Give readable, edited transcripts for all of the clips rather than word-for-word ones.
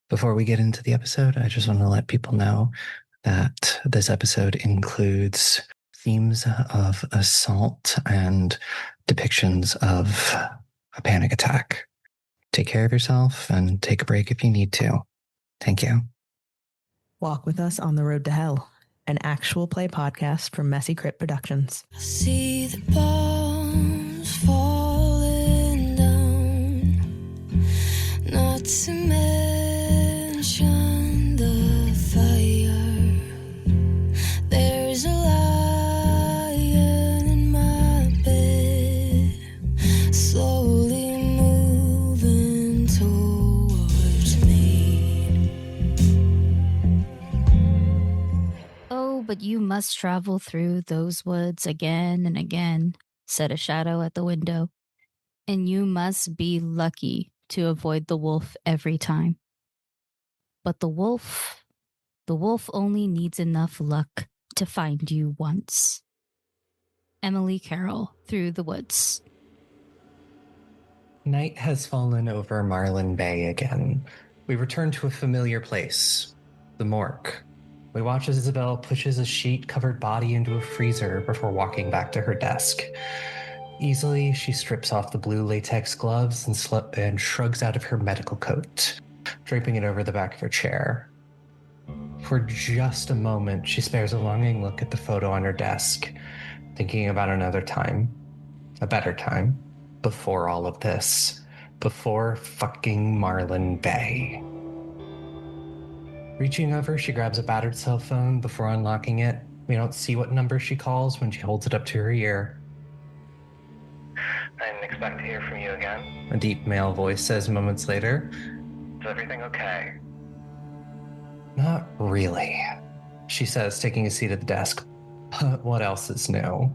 Before we get into the episode, I just want to let people know that this episode includes themes of assault and depictions of a panic attack. Take care of yourself and take a break if you need to. Thank you. Walk with us on the road to hell, an actual play podcast from Messy Crit Productions. I see the bombs falling down, not to mention the fire. There's a lion in my bed, slowly moving towards me. Oh, but you must travel through those woods again and again, said a shadow at the window. And you must be lucky to avoid the wolf every time. But the wolf only needs enough luck to find you once. Emily Carroll, Through the Woods. Night has fallen over Marlin Bay again. We return to a familiar place, the morgue. We watch as Isabel pushes a sheet-covered body into a freezer before walking back to her desk. Easily, she strips off the blue latex gloves and shrugs out of her medical coat, draping it over the back of her chair. For just a moment, she spares a longing look at the photo on her desk, thinking about another time, a better time, before all of this, before fucking Marlin Bay. Reaching over, she grabs a battered cell phone before unlocking it. We don't see what number she calls when she holds it up to her ear. I didn't expect to hear from you again. A deep male voice says moments later. Is everything okay? Not really, she says, taking a seat at the desk. But what else is new?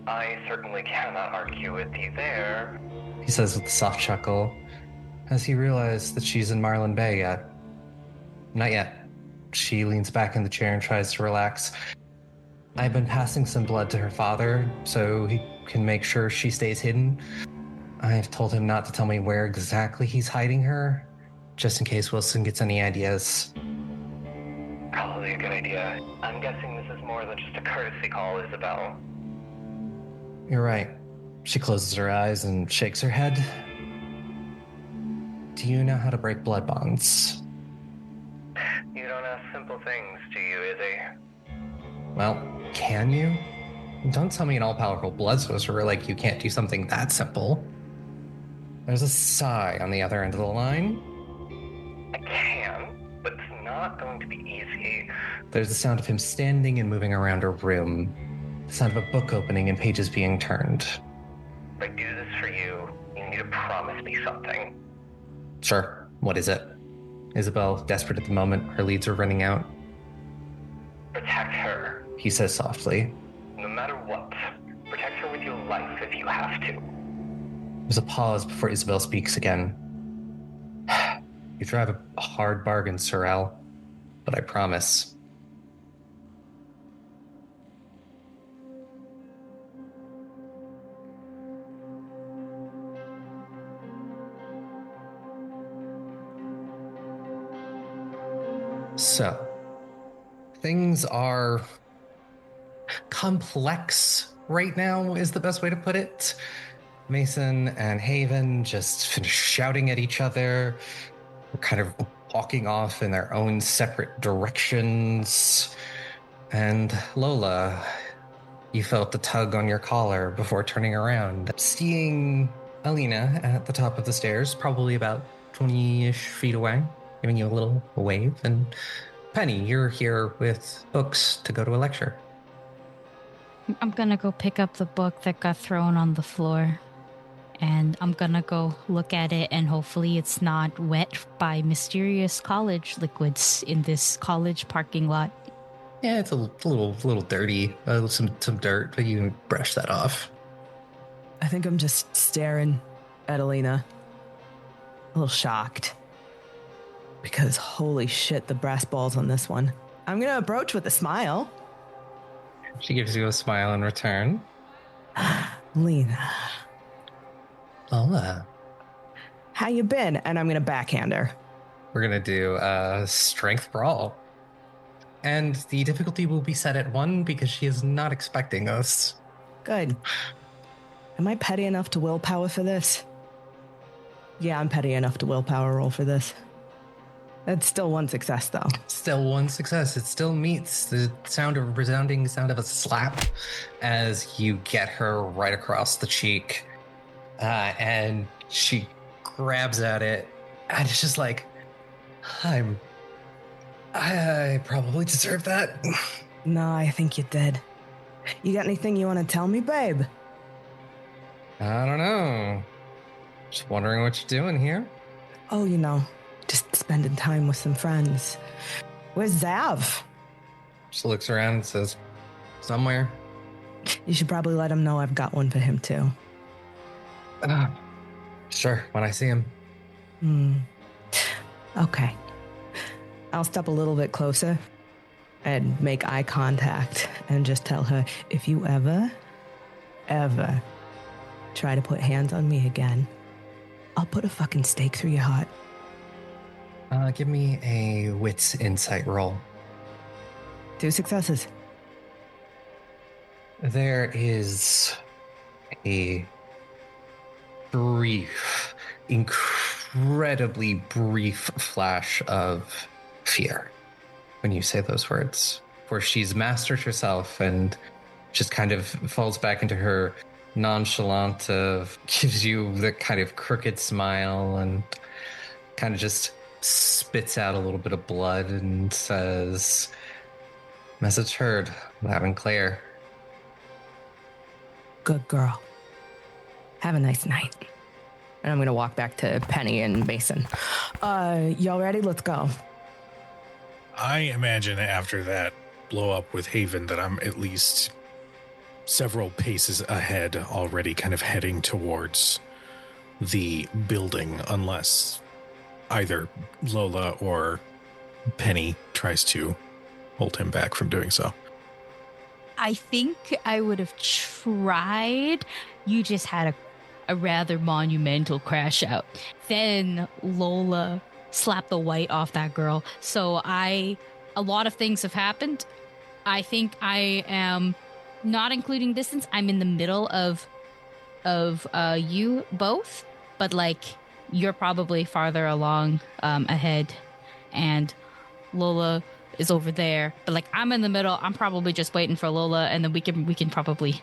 I certainly cannot argue with you there. He says with a soft chuckle. Has he realized that she's in Marlin Bay yet? Not yet. She leans back in the chair and tries to relax. I've been passing some blood to her father, so he can make sure she stays hidden. I've told him not to tell me where exactly he's hiding her, just in case Wilson gets any ideas. Probably a good idea. I'm guessing this is more than just a courtesy call, Isabel. You're right. She closes her eyes and shakes her head. Do you know how to break blood bonds? You don't ask simple things, do you, Izzy? Well, can you? Don't tell me an all-powerful blood sorcerer like you can't do something that simple. There's a sigh on the other end of the line. I can, but it's not going to be easy. There's the sound of him standing and moving around a room. The sound of a book opening and pages being turned. If I do this for you, you need to promise me something. Sure. What is it? Isabel, desperate at the moment, her leads are running out. Protect her. He says softly. No matter what. Protect her with your life if you have to. There's a pause before Isabel speaks again. You drive a hard bargain, Sorrel, but I promise. So, things are complex right now is the best way to put it. Mason and Haven just finish shouting at each other. They're kind of walking off in their own separate directions. And Lola, you felt the tug on your collar before turning around, seeing Alina at the top of the stairs, probably about 20-ish feet away, giving you a little wave. And Penny, you're here with books to go to a lecture. I'm gonna go pick up the book that got thrown on the floor. And I'm gonna go look at it, and hopefully it's not wet by mysterious college liquids in this college parking lot. Yeah, it's a little dirty. Some dirt, but you can brush that off. I think I'm just staring at Alina, a little shocked. Because holy shit, the brass balls on this one. I'm gonna approach with a smile. She gives you a smile in return. Alina. Lola. How you been? And I'm gonna backhand her. We're going to do a strength brawl. And the difficulty will be set at 1 because she is not expecting us. Good. Am I petty enough to willpower for this? Yeah, I'm petty enough to willpower roll for this. That's still 1 success, though. Still 1 success. It still meets the resounding sound of a slap as you get her right across the cheek. And she grabs at it and it's just like, I probably deserve that. No, I think you did. You got anything you want to tell me, babe? I don't know. Just wondering what you're doing here. Oh, just spending time with some friends. Where's Zav? Just looks around and says, somewhere. You should probably let him know I've got one for him, too. Sure, when I see him. Okay. I'll step a little bit closer and make eye contact and just tell her, if you ever try to put hands on me again, I'll put a fucking stake through your heart. Give me a wits insight roll. 2 successes. There is a brief, incredibly brief flash of fear when you say those words, where she's mastered herself and just kind of falls back into her nonchalant gives you the kind of crooked smile and kind of just spits out a little bit of blood and says, message heard, loud and clear. Good girl. Have a nice night. And I'm going to walk back to Penny and Mason. Y'all ready? Let's go. I imagine after that blow up with Haven that I'm at least several paces ahead already, kind of heading towards the building, unless either Lola or Penny tries to hold him back from doing so. I think I would have tried. You just had a rather monumental crash out. Then Lola slapped the white off that girl. So a lot of things have happened. I think I am, not including distance, I'm in the middle of you both, but like you're probably farther along ahead, and Lola is over there. But like I'm in the middle. I'm probably just waiting for Lola, and then we can probably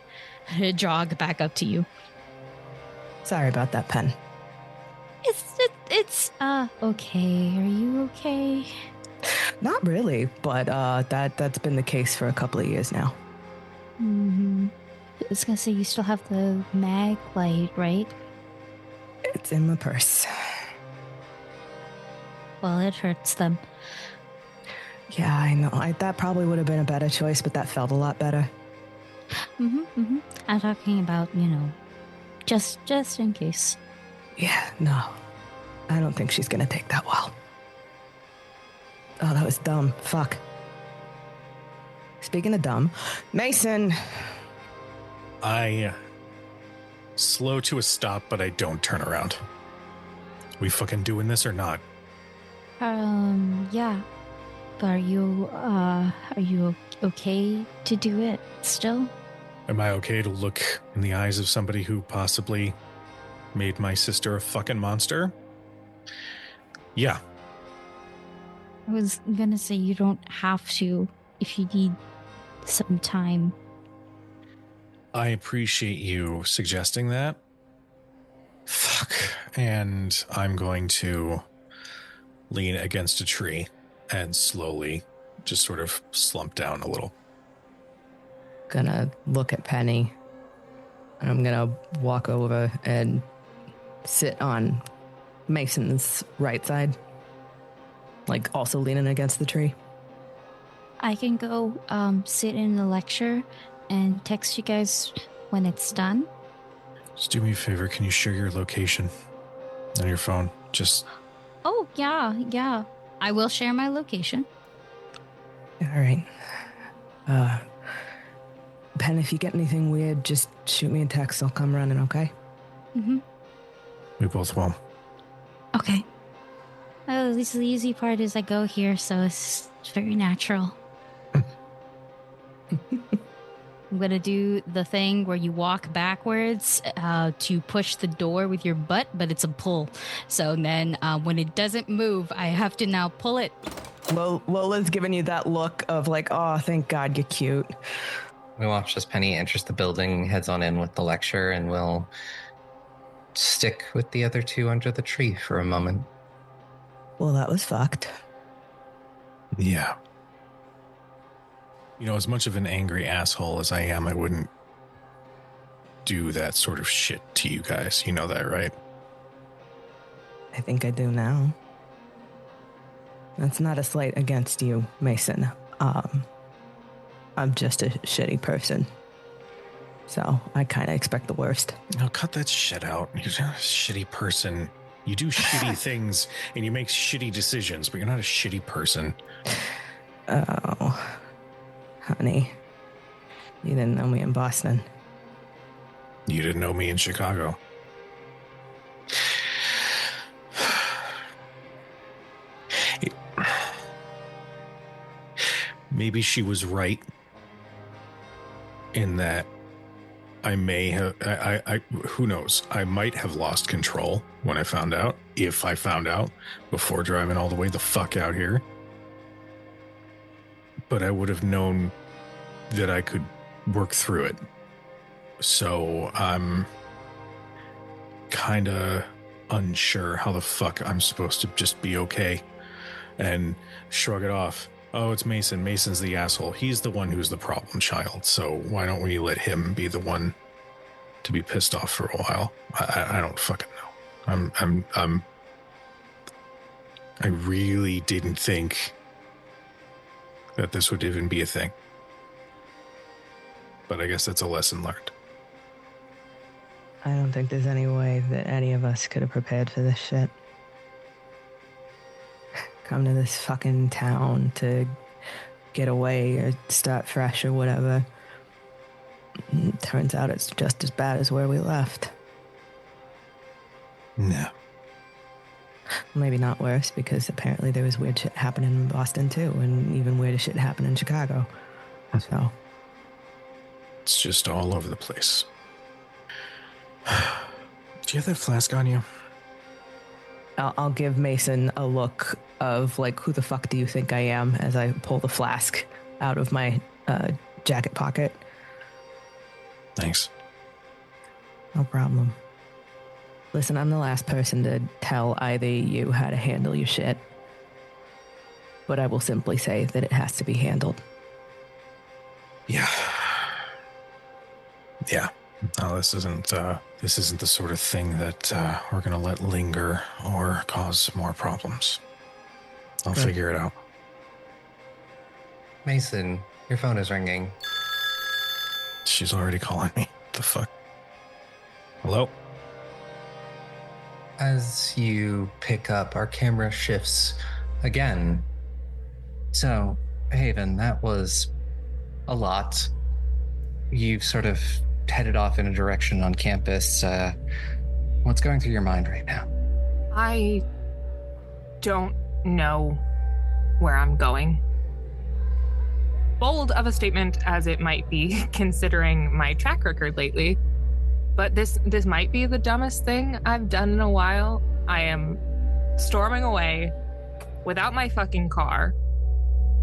jog back up to you. Sorry about that, Pen. It's okay. Are you okay? Not really, but that's been the case for a couple of years now. I was gonna say, you still have the mag light, right? It's in my purse. Well, it hurts them. Yeah, I know. That probably would have been a better choice, but that felt a lot better. I'm talking about, just in case. Yeah, no. I don't think she's gonna take that well. Oh, that was dumb. Fuck. Speaking of dumb, Mason. I slow to a stop, but I don't turn around. We fucking doing this or not? Yeah. But are you okay to do it still? Am I okay to look in the eyes of somebody who possibly made my sister a fucking monster? Yeah. I was gonna say you don't have to if you need some time. I appreciate you suggesting that. Fuck. And I'm going to lean against a tree and slowly just sort of slump down a little. Gonna look at Penny. And I'm gonna walk over and sit on Mason's right side. Like also leaning against the tree. I can go sit in the lecture and text you guys when it's done. Just do me a favor. Can you share your location on your phone? Just... Oh, yeah. I will share my location. All right. Pen, if you get anything weird, just shoot me a text. I'll come running, okay? We both will. Okay. Oh, at least the easy part is I go here, so it's very natural. I'm going to do the thing where you walk backwards to push the door with your butt, but it's a pull. So then when it doesn't move, I have to now pull it. Lola's giving you that look of like, oh, thank God you're cute. We watch as Penny enters the building, heads on in with the lecture, and we'll stick with the other two under the tree for a moment. Well, that was fucked. Yeah. You know, as much of an angry asshole as I am, I wouldn't do that sort of shit to you guys. You know that, right? I think I do now. That's not a slight against you, Mason. I'm just a shitty person. So I kind of expect the worst. No, cut that shit out. You're not a shitty person. You do shitty things and you make shitty decisions, but you're not a shitty person. Oh, honey. You didn't know me in Boston. You didn't know me in Chicago. Maybe she was right in that I may have, who knows, I might have lost control when I found out, if I found out before driving all the way the fuck out here. But I would have known that I could work through it. So I'm kind of unsure how the fuck I'm supposed to just be okay and shrug it off. Oh, it's Mason. Mason's the asshole. He's the one who's the problem child. So why don't we let him be the one to be pissed off for a while? I don't fucking know. I really didn't think that this would even be a thing. But I guess that's a lesson learned. I don't think there's any way that any of us could have prepared for this shit. Come to this fucking town to get away or start fresh or whatever. Turns out it's just as bad as where we left. No. Maybe not worse, because apparently there was weird shit happening in Boston too, and even weirder shit happened in Chicago. So it's just all over the place. Do you have that flask on you? I'll give Mason a look of like, who the fuck do you think I am, as I pull the flask out of my jacket pocket. Thanks. No problem. Listen, I'm the last person to tell either you how to handle your shit. But I will simply say that it has to be handled. Yeah. Yeah. No, this isn't the sort of thing that we're gonna let linger or cause more problems. I'll figure it out. Mason, your phone is ringing. She's already calling me. The fuck? Hello? As you pick up, our camera shifts again. So, Haven, that was a lot. You sort of headed off in a direction on campus. What's going through your mind right now? I don't know where I'm going. Bold of a statement as it might be, considering my track record lately, but this might be the dumbest thing I've done in a while. I am storming away without my fucking car.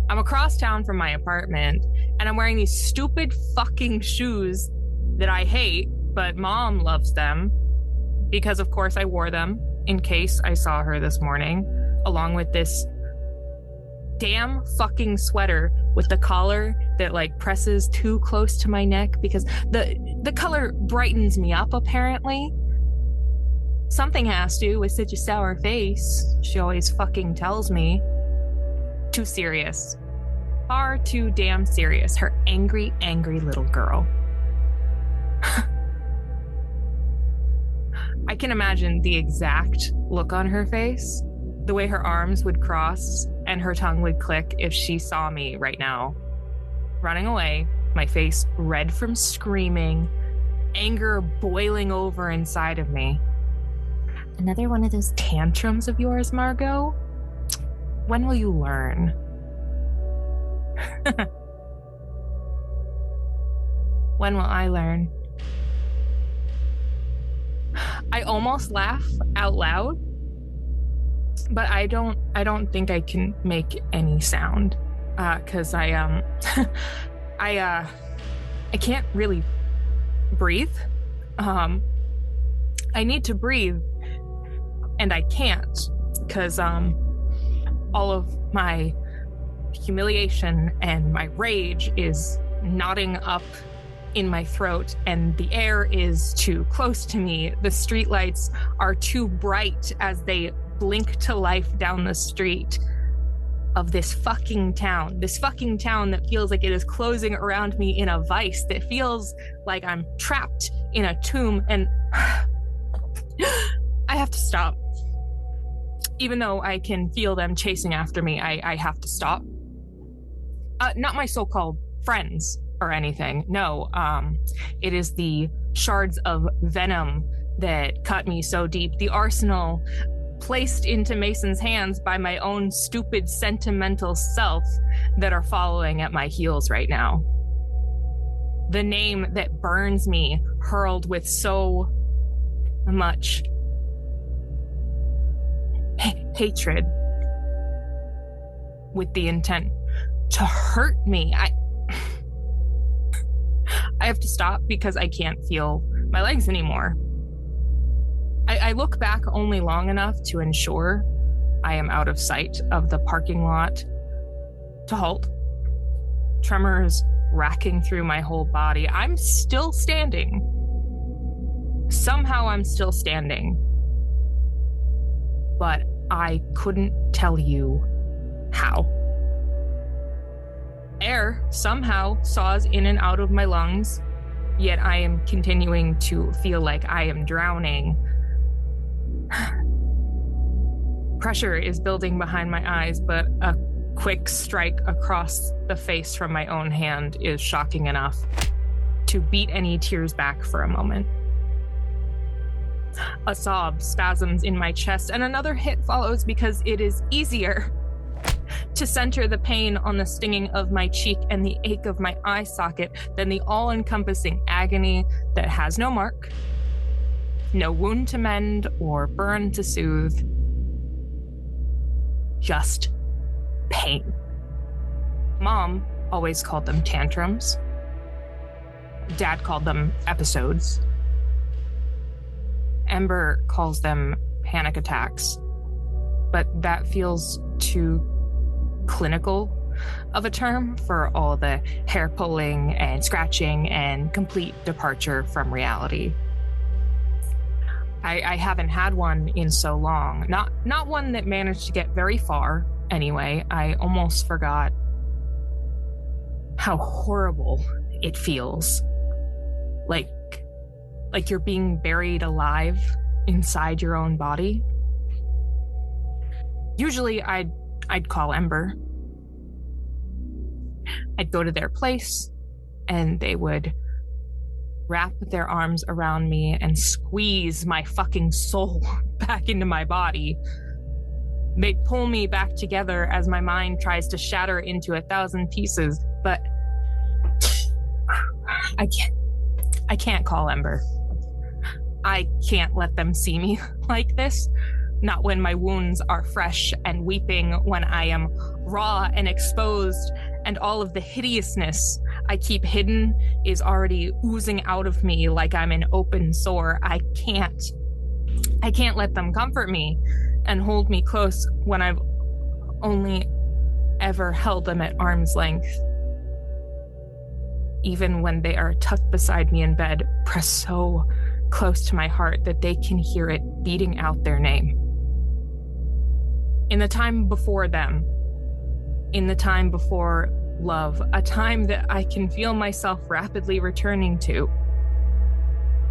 I'm across town from my apartment, and I'm wearing these stupid fucking shoes that I hate, but Mom loves them because, of course, I wore them in case I saw her this morning, along with this damn fucking sweater with the collar that like presses too close to my neck because the color brightens me up, apparently. Something has to with such a sour face, she always fucking tells me. Too serious. Far too damn serious. Her angry, angry little girl. I can imagine the exact look on her face, the way her arms would cross and her tongue would click if she saw me right now. Running away, my face red from screaming, anger boiling over inside of me. Another one of those tantrums of yours, Margot? When will you learn? When will I learn? I almost laugh out loud, but I don't think I can make any sound, because I can't really breathe. I need to breathe, and I can't, because all of my humiliation and my rage is knotting up in my throat, and the air is too close to me. The streetlights are too bright as they blink to life down the street of this fucking town that feels like it is closing around me in a vice, that feels like I'm trapped in a tomb, and I have to stop. Even though I can feel them chasing after me, I have to stop. Not my so-called friends or anything. No, it is the shards of venom that cut me so deep. The arsenal placed into Mason's hands by my own stupid, sentimental self that are following at my heels right now. The name that burns me, hurled with so much hatred, with the intent to hurt me. I have to stop because I can't feel my legs anymore. I look back only long enough to ensure I am out of sight of the parking lot to halt. Tremors racking through my whole body. I'm still standing. Somehow I'm still standing. But I couldn't tell you how. Air somehow saws in and out of my lungs, yet I am continuing to feel like I am drowning. Pressure is building behind my eyes, but a quick strike across the face from my own hand is shocking enough to beat any tears back for a moment. A sob spasms in my chest, and another hit follows because it is easier to center the pain on the stinging of my cheek and the ache of my eye socket than the all-encompassing agony that has no mark, no wound to mend or burn to soothe. Just pain. Mom always called them tantrums. Dad called them episodes. Ember calls them panic attacks, but that feels too clinical of a term for all the hair pulling and scratching and complete departure from reality. I haven't had one in so long. Not one that managed to get very far, anyway. I almost forgot how horrible it feels. Like you're being buried alive inside your own body. Usually I'd call Ember. I'd go to their place and they would wrap their arms around me and squeeze my fucking soul back into my body. They'd pull me back together as my mind tries to shatter into 1,000 pieces, but I can't call Ember. I can't let them see me like this. Not when my wounds are fresh and weeping, when I am raw and exposed, and all of the hideousness I keep hidden is already oozing out of me like I'm an open sore. I can't let them comfort me and hold me close when I've only ever held them at arm's length. Even when they are tucked beside me in bed, pressed so close to my heart that they can hear it beating out their name. In the time before them, in the time before love, a time that I can feel myself rapidly returning to.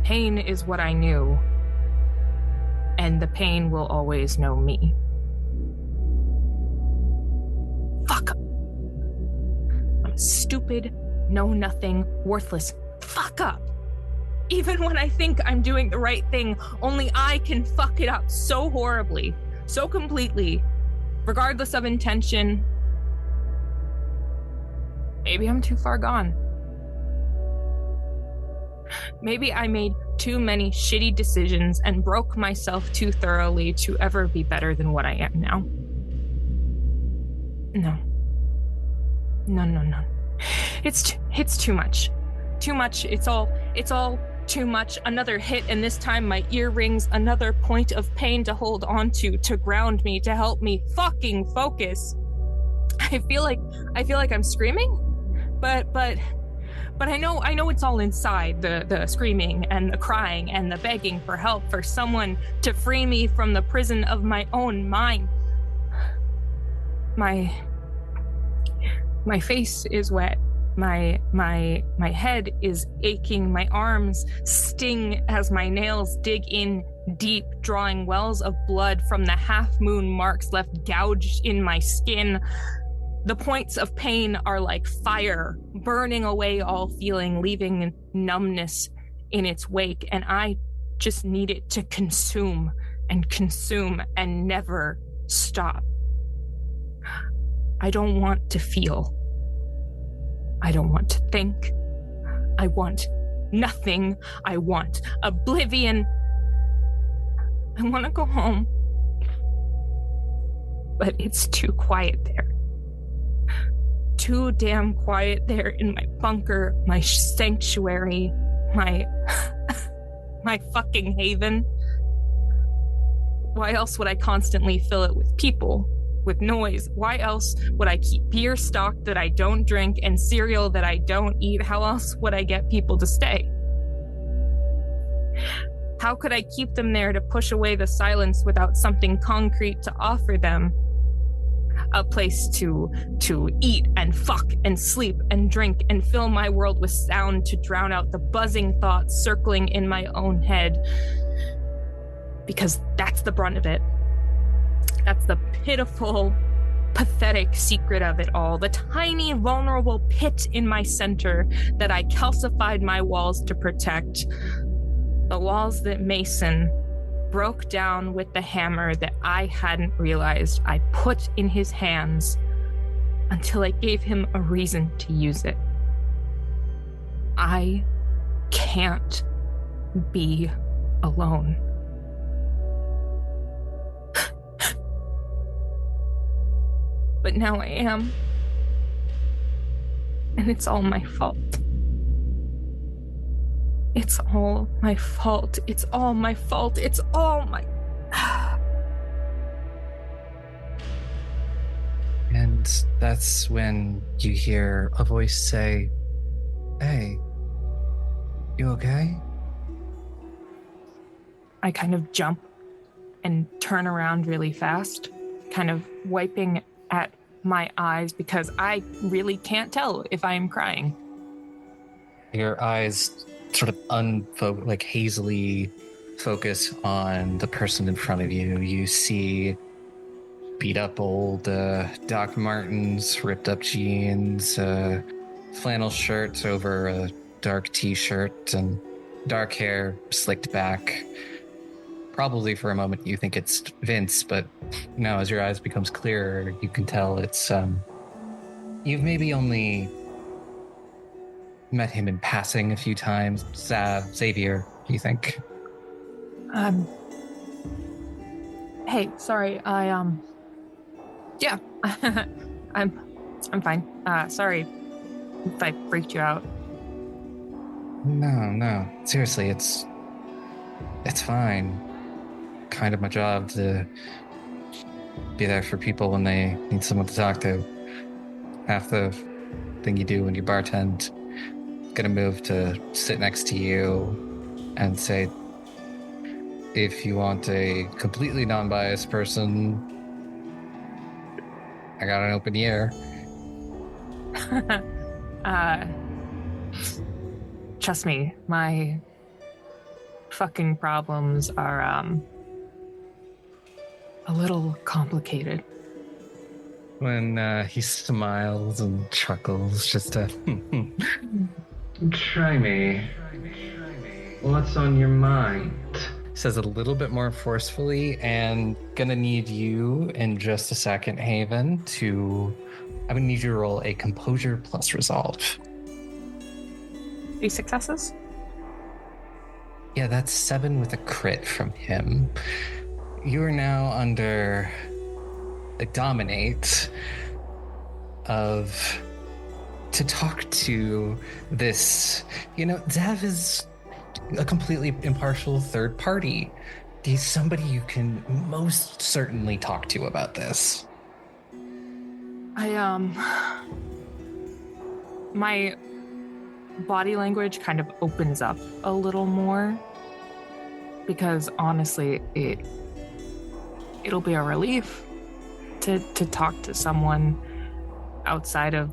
Pain is what I knew, and the pain will always know me. Fuck. I'm a stupid, know-nothing, worthless fuck up. Even when I think I'm doing the right thing, only I can fuck it up so horribly, so completely, regardless of intention, maybe I'm too far gone. Maybe I made too many shitty decisions and broke myself too thoroughly to ever be better than what I am now. No. It's too much. Too much. It's all too much. Another hit, and this time my earrings, another point of pain to hold on to ground me, to help me fucking focus. I feel like I'm screaming, but I know it's all inside, the screaming and the crying and the begging for help, for someone to free me from the prison of my own mind. My face is wet. My head is aching. My arms sting as my nails dig in deep, drawing wells of blood from the half-moon marks left gouged in my skin. The points of pain are like fire, burning away all feeling, leaving numbness in its wake, and I just need it to consume and never stop. I don't want to feel. I don't want to think. I want nothing. I want oblivion. I want to go home. But it's too quiet there. Too damn quiet there in my bunker, my sanctuary, my fucking haven. Why else would I constantly fill it with people, with noise? Why else would I keep beer stocked that I don't drink and cereal that I don't eat? How else would I get people to stay? How could I keep them there to push away the silence without something concrete to offer them? A place to eat and fuck and sleep and drink and fill my world with sound to drown out the buzzing thoughts circling in my own head. Because that's the brunt of it. That's the pitiful, pathetic secret of it all. The tiny, vulnerable pit in my center that I calcified my walls to protect. The walls that Mason broke down with the hammer that I hadn't realized I put in his hands until I gave him a reason to use it. I can't be alone. But now I am. And it's all my fault. It's all my fault. It's all my fault. It's all my... And that's when you hear a voice say, "Hey, you okay?" I kind of jump and turn around really fast, kind of wiping at my eyes because I really can't tell if I am crying. Your eyes sort of hazily focus on the person in front of you. You see beat up old Doc Martens, ripped up jeans, flannel shirt over a dark t-shirt, and dark hair slicked back. Probably for a moment you think it's Vince, but now as your eyes becomes clearer, you can tell it's you've maybe only met him in passing a few times. Xavier, you think? Hey, sorry, yeah, I'm fine. Sorry if I freaked you out. No, seriously, it's fine. Kind of my job to be there for people when they need someone to talk to. Half the thing you do when you bartend, gonna move to sit next to you and say, if you want a completely non-biased person, I got an open ear. Trust me, my fucking problems are, a little complicated. When he smiles and chuckles, just a try me. What's on your mind? says a little bit more forcefully, and gonna need you in just a second, Haven, I'm gonna need you to roll a composure plus resolve. 3 successes? Yeah, that's 7 with a crit from him. You are now under a dominate to talk to this, Zev is a completely impartial third party. He's somebody you can most certainly talk to about this. My body language kind of opens up a little more because honestly, it'll be a relief to talk to someone outside of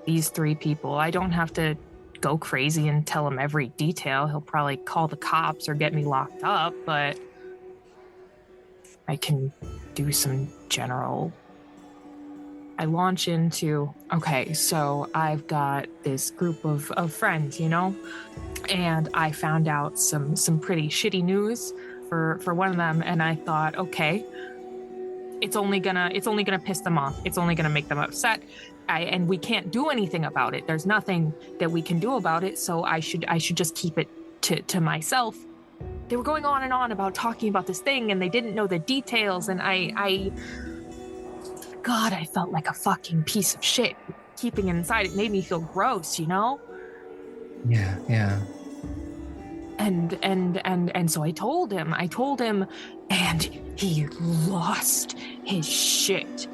these 3 people. I don't have to go crazy and tell him every detail. He'll probably call the cops or get me locked up, but I can do some general. I launch into, okay, so I've got this group of friends, and I found out some pretty shitty news for one of them, and I thought, okay, it's only gonna piss them off. It's only gonna make them upset. And we can't do anything about it. There's nothing that we can do about it. So I should just keep it to myself. They were going on and on about talking about this thing, and they didn't know the details. And God, I felt like a fucking piece of shit keeping it inside. It made me feel gross, Yeah. And so I told him, and he lost his shit.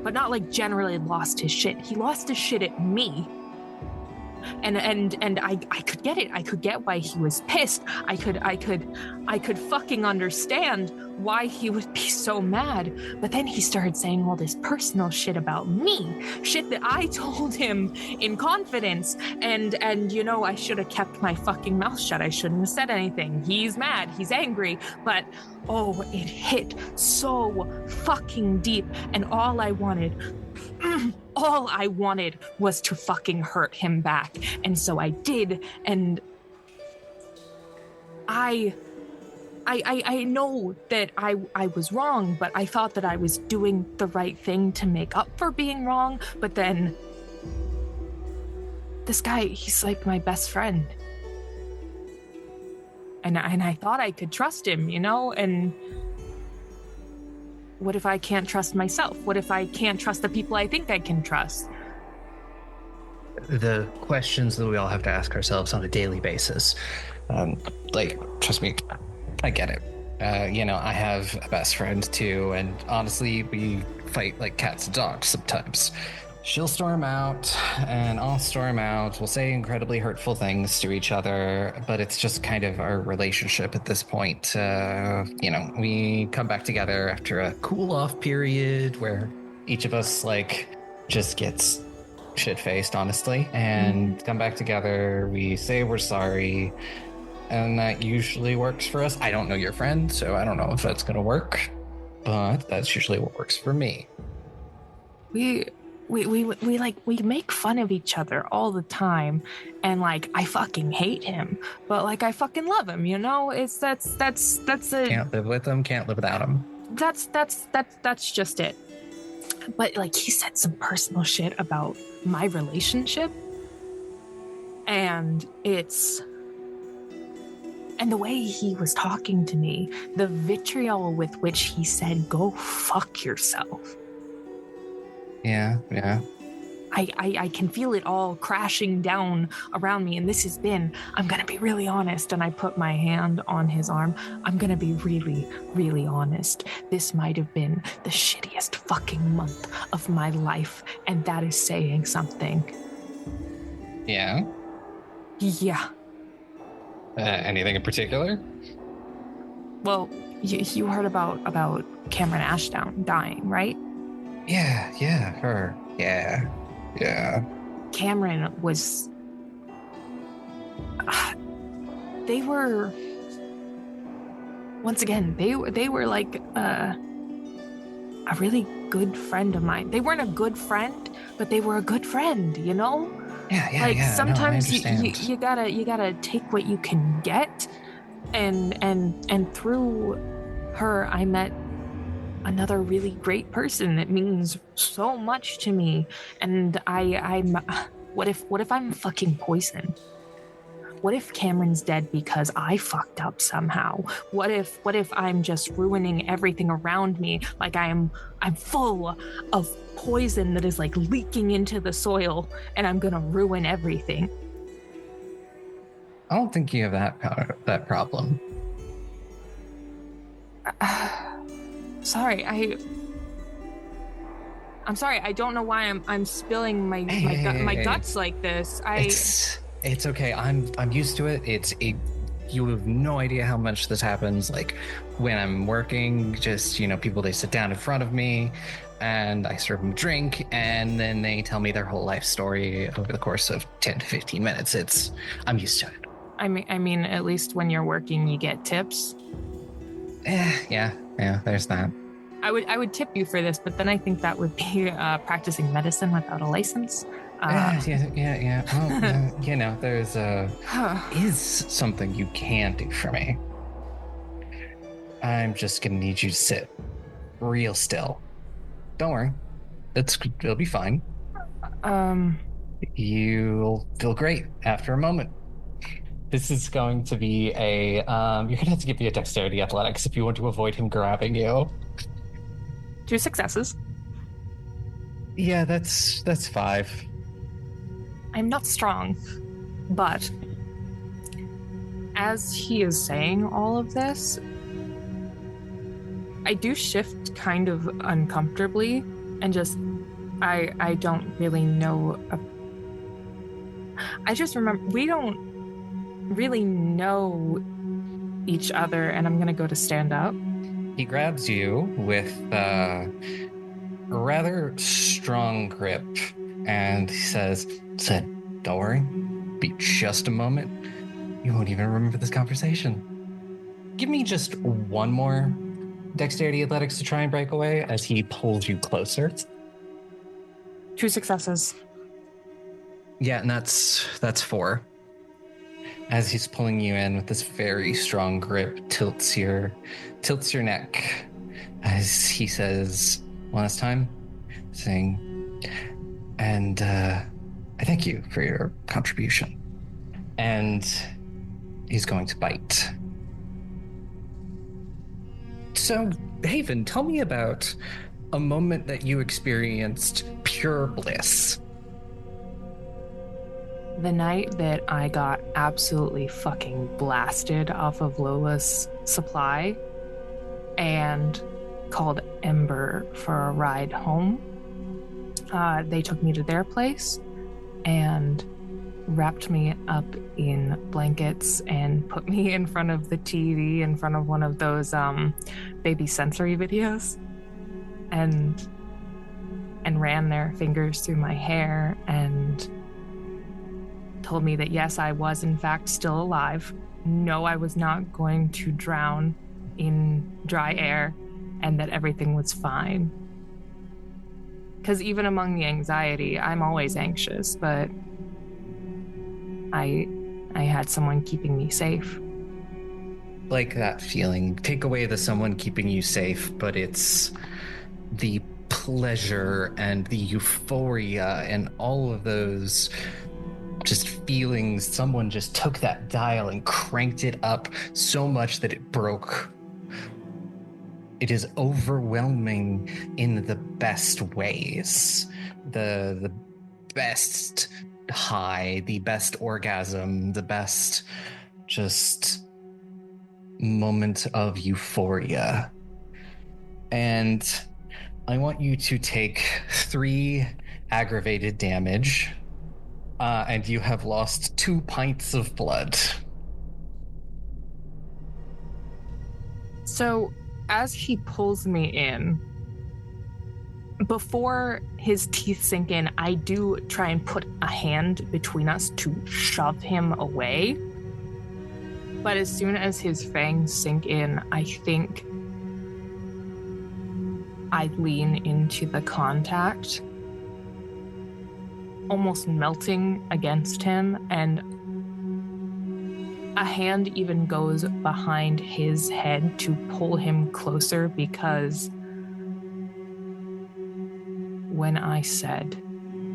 But not like generally lost his shit. He lost his shit at me. And I could get it. I could get why he was pissed. I could fucking understand why he would be so mad. But then he started saying all this personal shit about me, shit that I told him in confidence. And I should have kept my fucking mouth shut. I shouldn't have said anything. He's mad. He's angry. But it hit so fucking deep. And all I wanted was to fucking hurt him back. And so I did. And I know that I was wrong, but I thought that I was doing the right thing to make up for being wrong. But then this guy, he's like my best friend. And I thought I could trust him, and what if I can't trust myself? What if I can't trust the people I think I can trust? The questions that we all have to ask ourselves on a daily basis. Trust me, I get it. I have a best friend too, and honestly, we fight like cats and dogs sometimes. She'll storm out, and I'll storm out. We'll say incredibly hurtful things to each other, but it's just kind of our relationship at this point. We come back together after a cool-off period where each of us, just gets shit-faced, honestly, and come back together. We say we're sorry, and that usually works for us. I don't know your friend, so I don't know if that's going to work, but that's usually what works for me. We make fun of each other all the time, and I fucking hate him, but I fucking love him, It's that's a can't live with him, can't live without him. That's just it. But he said some personal shit about my relationship, and the way he was talking to me, the vitriol with which he said, "Go fuck yourself." Yeah. I can feel it all crashing down around me, and this has been, I'm gonna be really honest, and I put my hand on his arm. I'm gonna be really, really honest. This might have been the shittiest fucking month of my life, and that is saying something. Yeah? Yeah. Anything in particular? Well, you heard about Cameron Ashdown dying, right? Yeah, her. Yeah. Cameron was... they were... Once again, they were a really good friend of mine. They weren't a good friend, but they were a good friend, Yeah. Sometimes no, you gotta take what you can get. And through her, I met another really great person that means so much to me. And I'm what if I'm fucking poisoned? What if Cameron's dead because I fucked up somehow? What if I'm just ruining everything around me? Like I'm full of poison that is like leaking into the soil, and I'm gonna ruin everything. I don't think you have that problem. Sorry, I'm sorry. I don't know why I'm spilling my guts like this. It's okay. I'm used to it. You have no idea how much this happens. Like when I'm working, just people, they sit down in front of me, and I serve them a drink, and then they tell me their whole life story over the course of 10 to 15 minutes. I'm used to it. I mean, at least when you're working, you get tips. Yeah. There's that. I would tip you for this, but then I think that would be practicing medicine without a license. Yeah. Well, there's is something you can do for me. I'm just gonna need you to sit real still. Don't worry, it'll be fine. You'll feel great after a moment. This is going to be you're gonna have to give me a dexterity athletics if you want to avoid him grabbing you. 2 successes. Yeah, that's 5. I'm not strong, but as he is saying all of this, I do shift kind of uncomfortably and just I don't really know. I just remember we don't really know each other, and I'm gonna go to stand up. He grabs you with a rather strong grip, and he said, don't worry, be just a moment. You won't even remember this conversation. Give me just one more dexterity athletics to try and break away as he pulls you closer. 2 successes. Yeah, and that's 4. As he's pulling you in with this very strong grip, tilts your neck as he says one last time, saying, and I thank you for your contribution. And he's going to bite. So, Haven, tell me about a moment that you experienced pure bliss. The night that I got absolutely fucking blasted off of Lola's supply and called Ember for a ride home. They took me to their place and wrapped me up in blankets and put me in front of the TV in front of one of those baby sensory videos and ran their fingers through my hair and told me that yes, I was in fact still alive. No, I was not going to drown in dry air, and that everything was fine. Because even among the anxiety, I'm always anxious, but I had someone keeping me safe. Like that feeling. Take away the someone keeping you safe, but it's the pleasure and the euphoria and all of those just feelings. Someone just took that dial and cranked it up so much that it broke. It is overwhelming in the best ways. The best high, the best orgasm, the best just moment of euphoria. And I want you to take 3 aggravated damage. And you have lost 2 pints of blood. So, as he pulls me in, before his teeth sink in, I do try and put a hand between us to shove him away. But as soon as his fangs sink in, I think I lean into the contact, almost melting against him, and a hand even goes behind his head to pull him closer, because when I said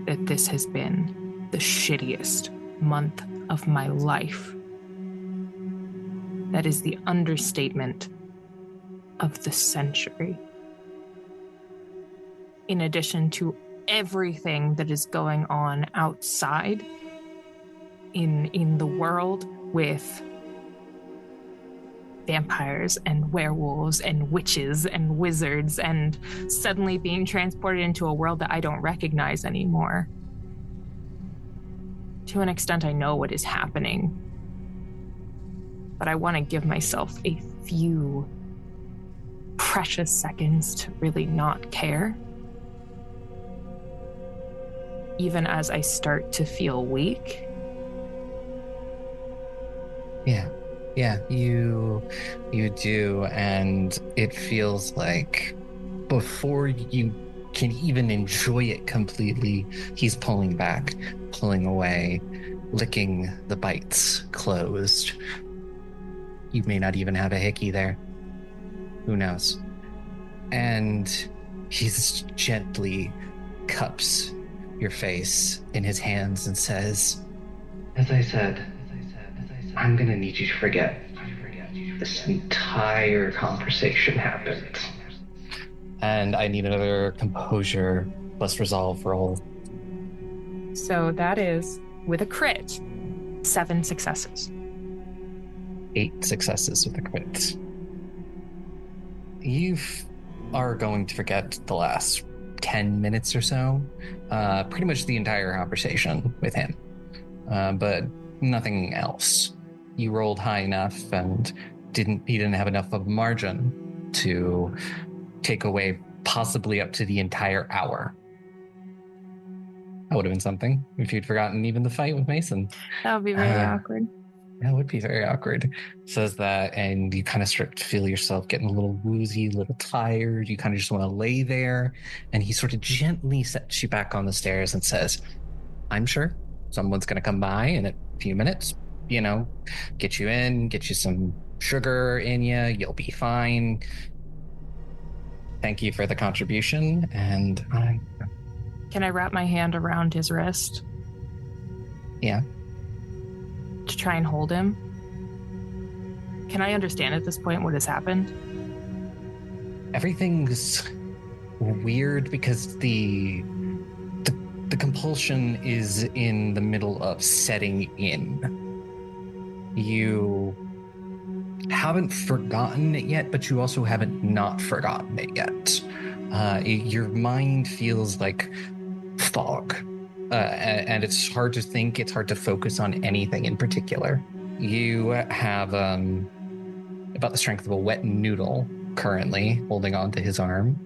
that this has been the shittiest month of my life, that is the understatement of the century. In addition to everything that is going on outside in the world with vampires and werewolves and witches and wizards, and suddenly being transported into a world that I don't recognize anymore. To an extent, I know what is happening, but I want to give myself a few precious seconds to really not care. Even as I start to feel weak. Yeah, you do, and it feels like before you can even enjoy it completely, he's pulling back, pulling away, licking the bites closed. You may not even have a hickey there. Who knows? And he's gently cups your face in his hands and says, as I said, I'm gonna need you to forget this entire conversation happened. And I need another composure plus resolve roll. So that is, with a crit, 7 successes. 8 successes with a crit. You are going to forget the last 10 minutes or so. Pretty much the entire conversation with him. But nothing else. You rolled high enough and he didn't have enough of a margin to take away possibly up to the entire hour. That would have been something if you'd forgotten even the fight with Mason. That would be very awkward. That would be very awkward. Says that, and you kind of start to feel yourself getting a little woozy, a little tired. You kind of just want to lay there. And he sort of gently sets you back on the stairs and says, I'm sure someone's going to come by in a few minutes, get you in, get you some sugar in you. You'll be fine. Thank you for the contribution. And Can I wrap my hand around his wrist? Yeah. To try and hold him? Can I understand at this point what has happened? Everything's weird because the compulsion is in the middle of setting in. You haven't forgotten it yet, but you also haven't not forgotten it yet. Your mind feels like fog, and it's hard to think, it's hard to focus on anything in particular. You have about the strength of a wet noodle currently holding on to his arm,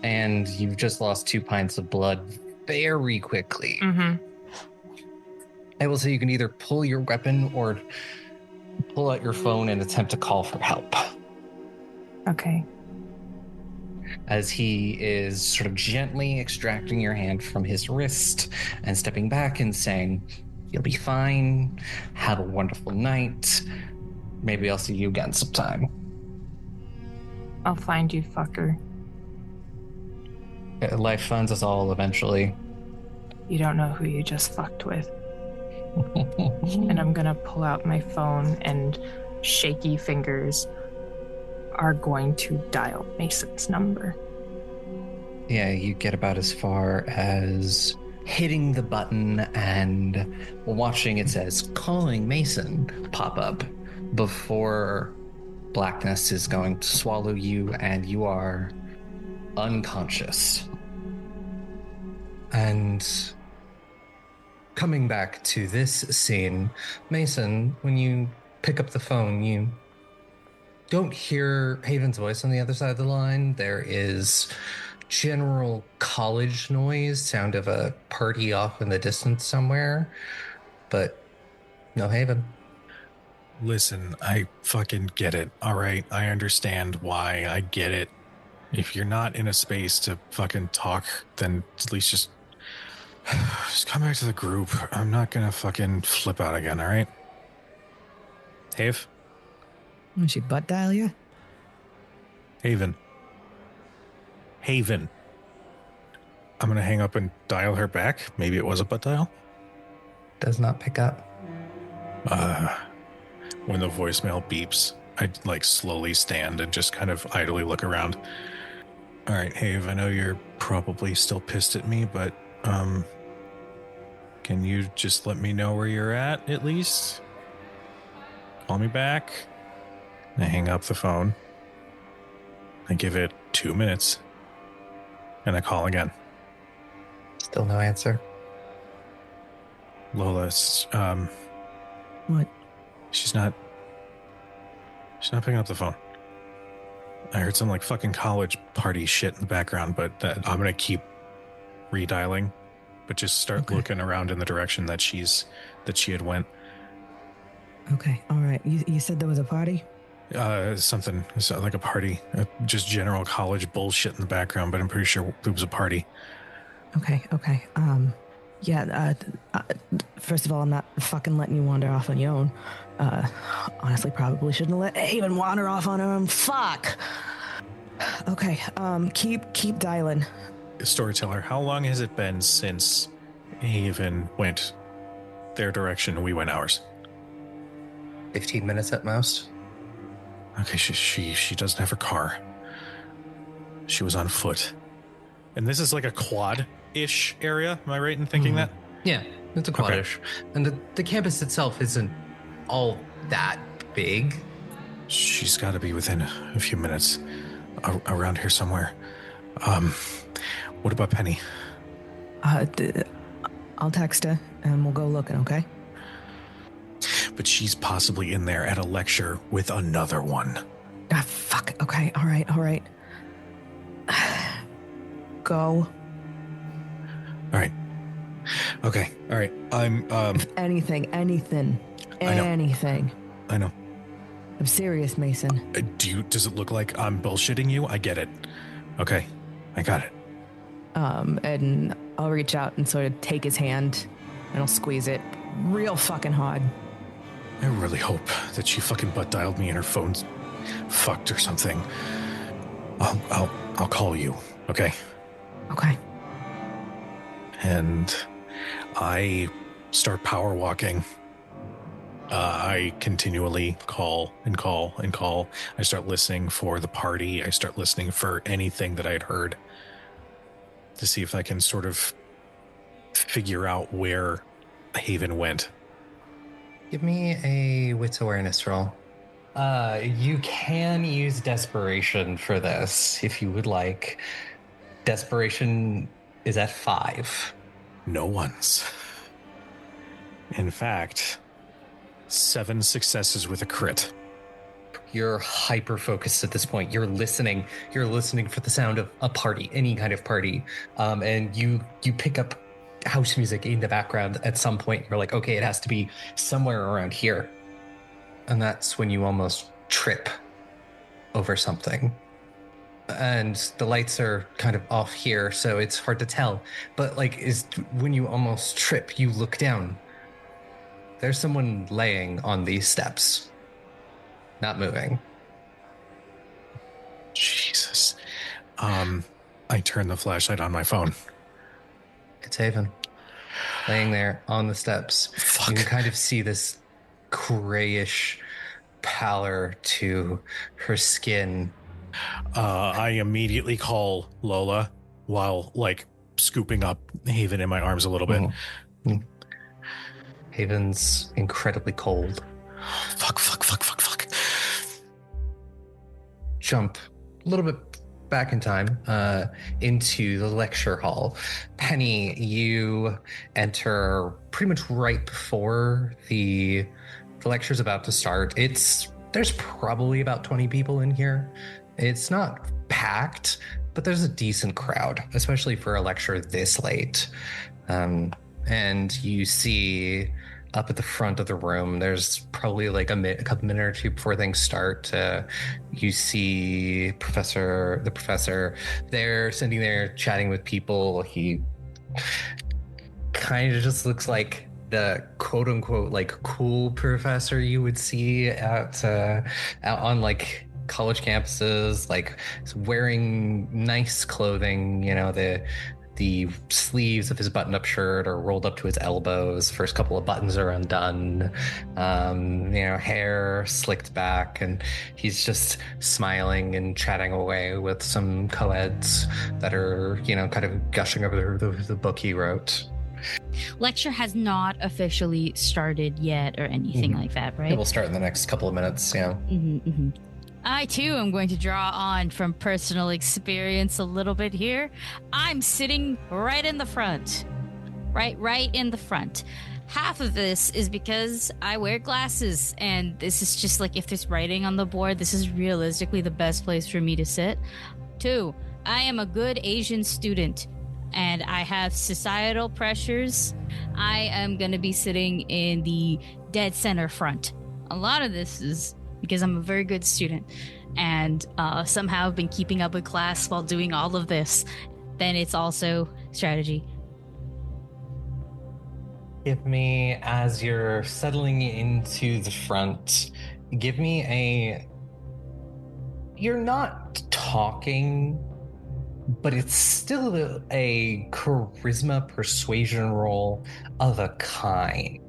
and you've just lost 2 pints of blood very quickly. Mm-hmm. I will say you can either pull your weapon or pull out your phone and attempt to call for help. Okay. As he is sort of gently extracting your hand from his wrist and stepping back and saying, you'll be fine, have a wonderful night, maybe I'll see you again sometime. I'll find you, fucker. Life finds us all eventually. You don't know who you just fucked with. And I'm gonna pull out my phone, and shaky fingers are going to dial Mason's number. Yeah, you get about as far as hitting the button and watching it says calling Mason pop up before blackness is going to swallow you and you are unconscious. And coming back to this scene, Mason, when you pick up the phone, you don't hear Haven's voice on the other side of the line. There is general college noise, sound of a party off in the distance somewhere, but no Haven. Listen, I fucking get it, all right? I understand why, I get it. If you're not in a space to fucking talk, then at least just come back to the group. I'm not gonna fucking flip out again, all right? Have? Did she butt dial you? Haven. Haven. I'm going to hang up and dial her back. Maybe it was a butt dial. Does not pick up. When the voicemail beeps, I like slowly stand and just kind of idly look around. All right, Have, I know you're probably still pissed at me, but can you just let me know where you're at least? Call me back. I hang up the phone. I give it 2 minutes. And I call again. Still no answer. Lola, What? she's not picking up the phone. I heard some like fucking college party shit in the background, but I'm gonna keep redialing, but just start looking around in the direction that she had went. Okay, all right. You said there was a party? Something like a party, just general college bullshit in the background, but I'm pretty sure it was a party. Okay. Yeah, first of all, I'm not fucking letting you wander off on your own. Honestly, probably shouldn't have let Haven wander off on her own. Fuck! Okay, keep dialing. Storyteller, how long has it been since Haven went their direction and we went ours? 15 minutes at most. Okay, she doesn't have her car. She was on foot. And this is like a quad-ish area, am I right in thinking that? Yeah, it's a quadish. And the campus itself isn't all that big. She's got to be within a few minutes around here somewhere. What about Penny? I'll text her and we'll go looking, okay? But she's possibly in there at a lecture with another one. Ah, fuck. Okay, all right. Go. All right. Okay, all right. I'm, Anything. I know. Anything. I know. I'm serious, Mason. Does it look like I'm bullshitting you? I get it. Okay, I got it. And I'll reach out and sort of take his hand and I'll squeeze it real fucking hard. I really hope that she fucking butt dialed me and her phone's fucked or something. I'll call you, okay? Okay. And I start power walking. I continually call and call and call. I start listening for the party. I start listening for anything that I had heard to see if I can sort of figure out where Haven went. Give me a wits awareness roll. You can use desperation for this if you would like. Desperation is at 5. No one's. In fact, 7 successes with a crit. You're hyper focused at this point. You're listening for the sound of a party, any kind of party. And you pick up house music in the background at some point. You're like, okay, it has to be somewhere around here. And that's when you almost trip over something. And the lights are kind of off here, so it's hard to tell. But when you almost trip, you look down. There's someone laying on these steps. Not moving. Jesus. I turn the flashlight on my phone. It's Haven. Laying there on the steps. Fuck. You can kind of see this grayish pallor to her skin. I immediately call Lola while scooping up Haven in my arms a little bit. Mm-hmm. Haven's incredibly cold. Fuck. Jump a little bit back in time into the lecture hall. Penny, you enter pretty much right before the lecture's about to start. There's probably about 20 people in here. It's not packed, but there's a decent crowd, especially for a lecture this late. And you see up at the front of the room, there's probably a couple minutes or two before things start. You see the professor there, sitting there chatting with people. He kind of just looks like the quote unquote like cool professor you would see out on like college campuses, like wearing nice clothing. You know, the sleeves of his button-up shirt are rolled up to his elbows. First couple of buttons are undone. Hair slicked back, and he's just smiling and chatting away with some co-eds that are, kind of gushing over the book he wrote. Lecture has not officially started yet or anything like that, right? It will start in the next couple of minutes, yeah. I, too, am going to draw on from personal experience a little bit here. I'm sitting right in the front. Right in the front. Half of this is because I wear glasses, and this is just like, if there's writing on the board, this is realistically the best place for me to sit. 2, I am a good Asian student, and I have societal pressures. I am going to be sitting in the dead center front. A lot of this is because I'm a very good student and somehow have been keeping up with class while doing all of this. Then it's also strategy. Give me, as you're settling into the front, give me you're not talking, but it's still a charisma persuasion roll of a kind.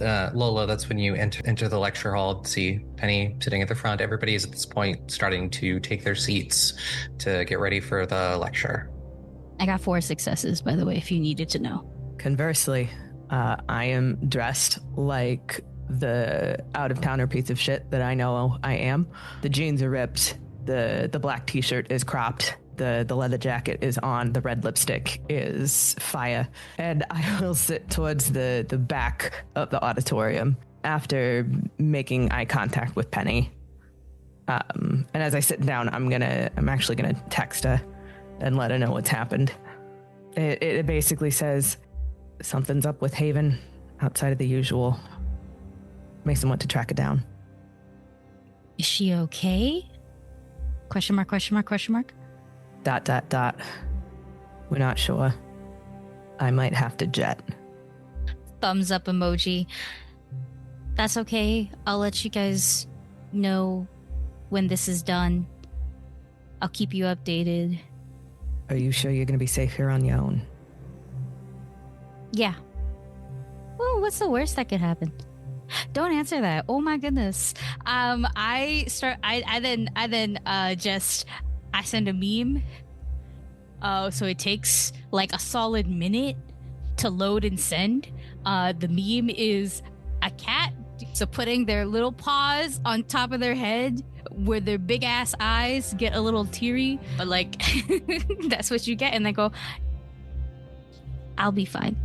Lola, that's when you enter the lecture hall. See Penny sitting at the front. Everybody is at this point starting to take their seats to get ready for the lecture. I got 4 successes, by the way, if you needed to know. Conversely, I am dressed like the out-of-towner piece of shit that I know I am. The jeans are ripped. The black t-shirt is cropped. The leather jacket is on. The red lipstick is fire. And I will sit towards the back of the auditorium after making eye contact with Penny. And as I sit down, I'm actually gonna text her and let her know what's happened. It basically says something's up with Haven outside of the usual. Makes him want to track it down. Is she okay? Question mark, question mark, question mark. ... We're not sure. I might have to jet. Thumbs up emoji. That's okay. I'll let you guys know when this is done. I'll keep you updated. Are you sure you're going to be safe here on your own? Yeah. Well, what's the worst that could happen? Don't answer that. Oh my goodness. I send a meme. So it takes like a solid minute to load and send. The meme is a cat, so putting their little paws on top of their head where their big ass eyes get a little teary, but like that's what you get, and they go, I'll be fine.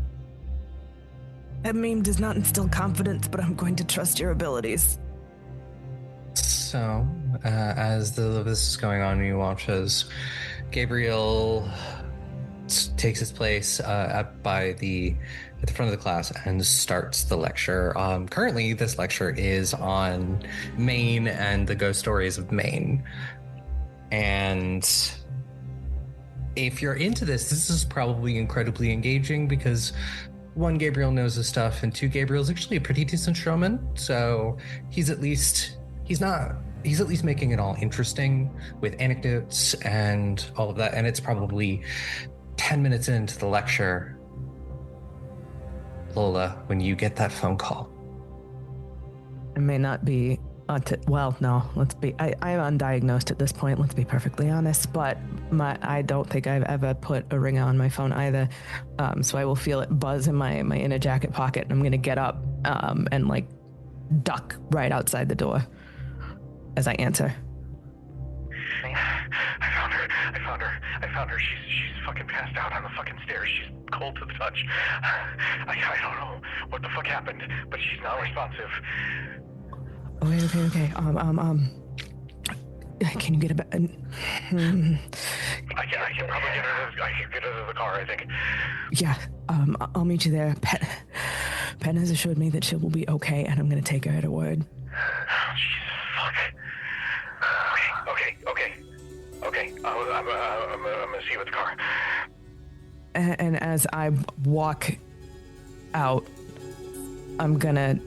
That meme does not instill confidence, but I'm going to trust your abilities. So, as this is going on, you watch as Gabriel takes his place at the front of the class and starts the lecture. Currently, this lecture is on Maine and the ghost stories of Maine. And if you're into this is probably incredibly engaging because 1, Gabriel knows his stuff, and 2, Gabriel's actually a pretty decent showman. So he's at least making it all interesting with anecdotes and all of that. And it's probably 10 minutes into the lecture, Lola, when you get that phone call. I may not be I'm undiagnosed at this point, let's be perfectly honest, but I don't think I've ever put a ringer on my phone either. So I will feel it buzz in my inner jacket pocket, and I'm going to get up and like duck right outside the door as I answer. I found her. She's fucking passed out on the fucking stairs. She's cold to the touch. I don't know what the fuck happened, but she's not responsive. Okay. Can you get a bed? I can probably get her to the car, I think. Yeah, I'll meet you there. Pen has assured me that she will be okay, and I'm gonna take her at her word. Oh, Jesus, fuck. Okay. I'm gonna see you at the car. And as I walk out, I'm gonna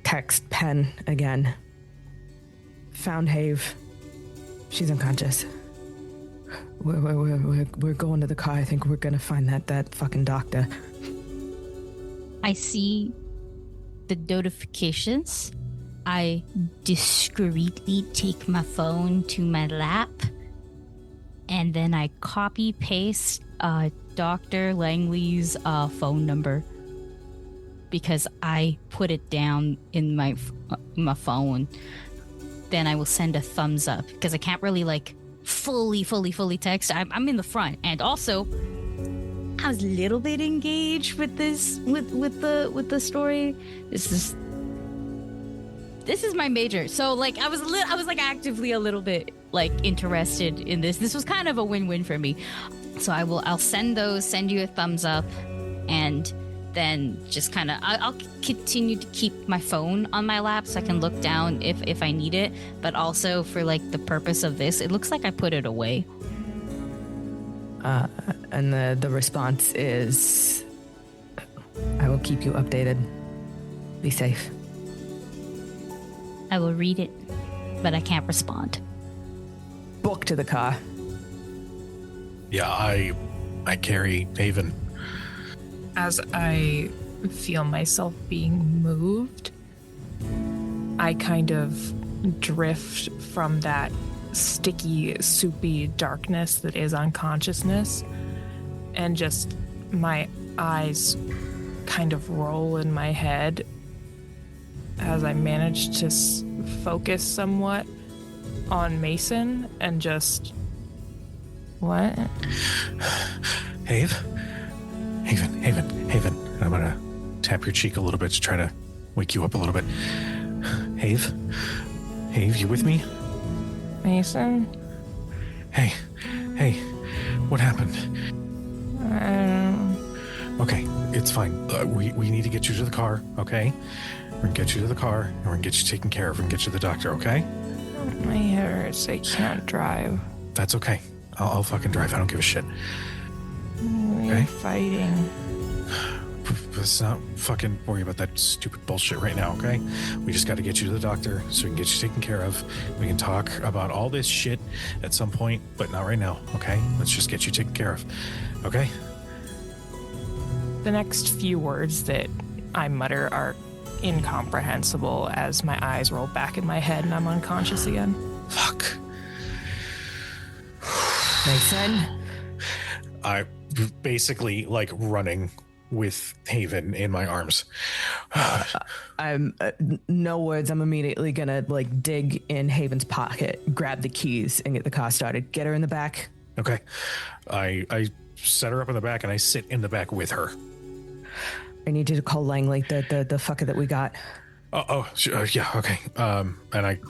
text Pen again. Found Have. She's unconscious. We're going to the car. I think we're gonna find that fucking doctor. I see the notifications. I discreetly take my phone to my lap, and then I copy paste Dr. Langley's phone number because I put it down in my phone. Then I will send a thumbs up because I can't really like fully text. I'm in the front, and also I was a little bit engaged with this with the story. This is my major, so like I was like actively a little bit like interested in this. This was kind of a win-win for me. So I'll send you a thumbs up, and then just kind of I'll continue to keep my phone on my lap so I can look down if I need it. But also for like the purpose of this, it looks like I put it away. And the response is, I will keep you updated. Be safe. I will read it, but I can't respond. Book to the car. Yeah, I carry Haven. As I feel myself being moved, I kind of drift from that sticky, soupy darkness that is unconsciousness, and just my eyes kind of roll in my head as I manage to focus somewhat on Mason and just... What? Haven. I'm gonna tap your cheek a little bit to try to wake you up a little bit. Have, you with me? Mason? Hey, what happened? Okay, it's fine. We need to get you to the car, okay? We're gonna get you to the car, and we're gonna get you taken care of and get you to the doctor, okay? My head hurts. I can't drive. That's okay. I'll fucking drive. I don't give a shit. We're fighting. Let's not fucking worry about that stupid bullshit right now, okay? We just got to get you to the doctor so we can get you taken care of. We can talk about all this shit at some point, but not right now, okay? Let's just get you taken care of, okay? The next few words that I mutter are incomprehensible as my eyes roll back in my head and I'm unconscious again. Fuck. Mason? I basically like running with Haven in my arms. I'm no words. I'm immediately gonna like dig in Haven's pocket, grab the keys, and get the car started. Get her in the back. Okay. I set her up in the back and I sit in the back with her. I need you to call Langley, the fucker that we got. Yeah, okay. And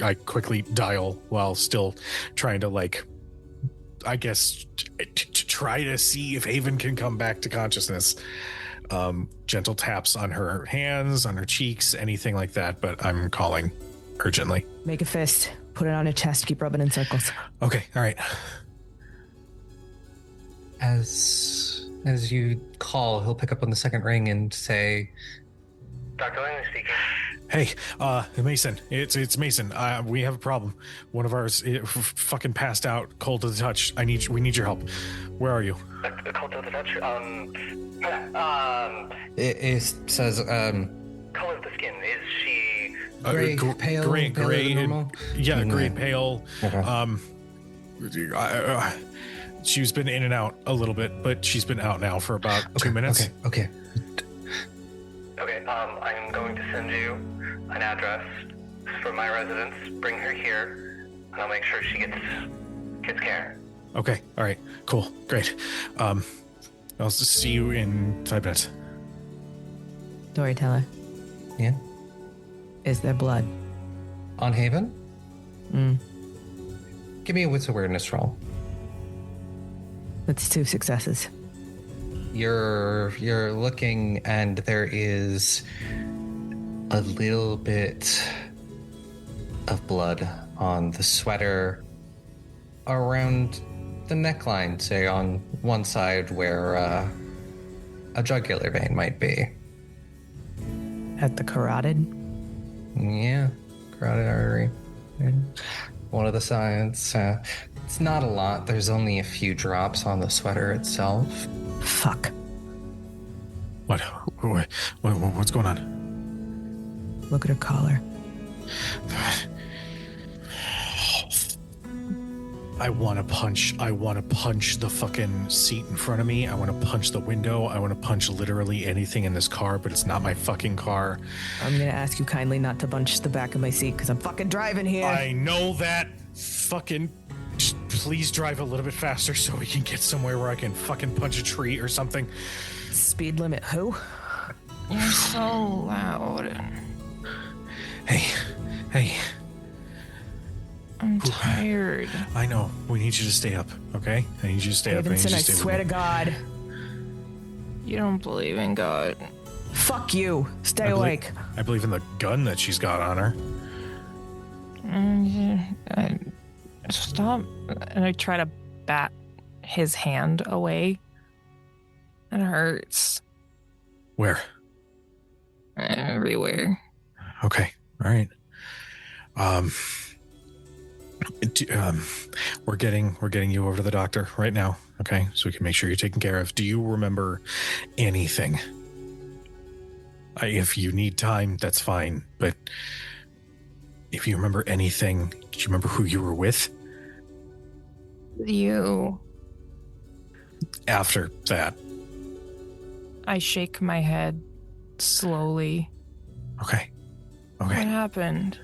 I quickly dial while still trying to like, I guess, try to see if Haven can come back to consciousness. Gentle taps on her hands, on her cheeks, anything like that, but I'm calling urgently. Make a fist, put it on her chest, keep rubbing in circles. Okay, all right. As you call, he'll pick up on the second ring and say, Dr. Langley speaking. Hey, Mason, it's Mason. We have a problem. One of ours fucking passed out, cold to the touch. We need your help. Where are you? Cold to the touch? it says, Color of the skin, is she... gray, pale, gray, normal? Yeah, gray, pale. Okay. She's been in and out a little bit, but she's been out now for about 2 minutes. Okay. Okay, I'm going to send you an address for my residence. Bring her here, and I'll make sure she gets care. Okay, all right, cool, great. I'll just see you in 5 minutes. Storyteller, Yeah. is there blood? On Haven? Mm. Give me a wits awareness roll. That's 2 successes. You're looking, and there is a little bit of blood on the sweater around the neckline, say on one side where a jugular vein might be. At the carotid? Yeah, carotid artery. One of the sides. It's not a lot. There's only a few drops on the sweater itself. Fuck. What's going on? Look at her collar. I want to punch the fucking seat in front of me. I want to punch the window. I want to punch literally anything in this car, but it's not my fucking car. I'm gonna ask you kindly not to punch the back of my seat because I'm fucking driving here. I know that. Fucking just please drive a little bit faster so we can get somewhere where I can fucking punch a tree or something. Speed limit who? You're so loud. Hey. I'm tired. I know. We need you to stay up, okay? I need you to stay up. Davidson, I swear to God. You don't believe in God. Fuck you. Stay awake. I believe in the gun that she's got on her. Stop. And I try to bat his hand away. It hurts. Where? Everywhere. Okay. All right. We're getting you over to the doctor right now, okay? So we can make sure you're taken care of. Do you remember anything? If you need time, that's fine. But if you remember anything, do you remember who you were with? You. After that. I shake my head slowly. Okay. What happened?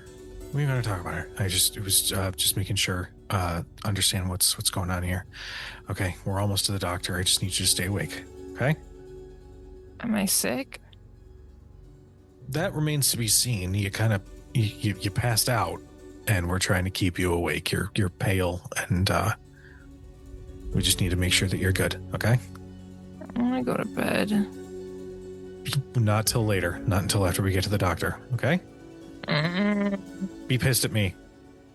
We're going to talk about it. It was just making sure, understand what's going on here. Okay, we're almost to the doctor. I just need you to stay awake. Okay? Am I sick? That remains to be seen. You kind of, you passed out, and we're trying to keep you awake. You're pale, and we just need to make sure that you're good. Okay? I want to go to bed. Not till later. Not until after we get to the doctor. Okay? Be pissed at me.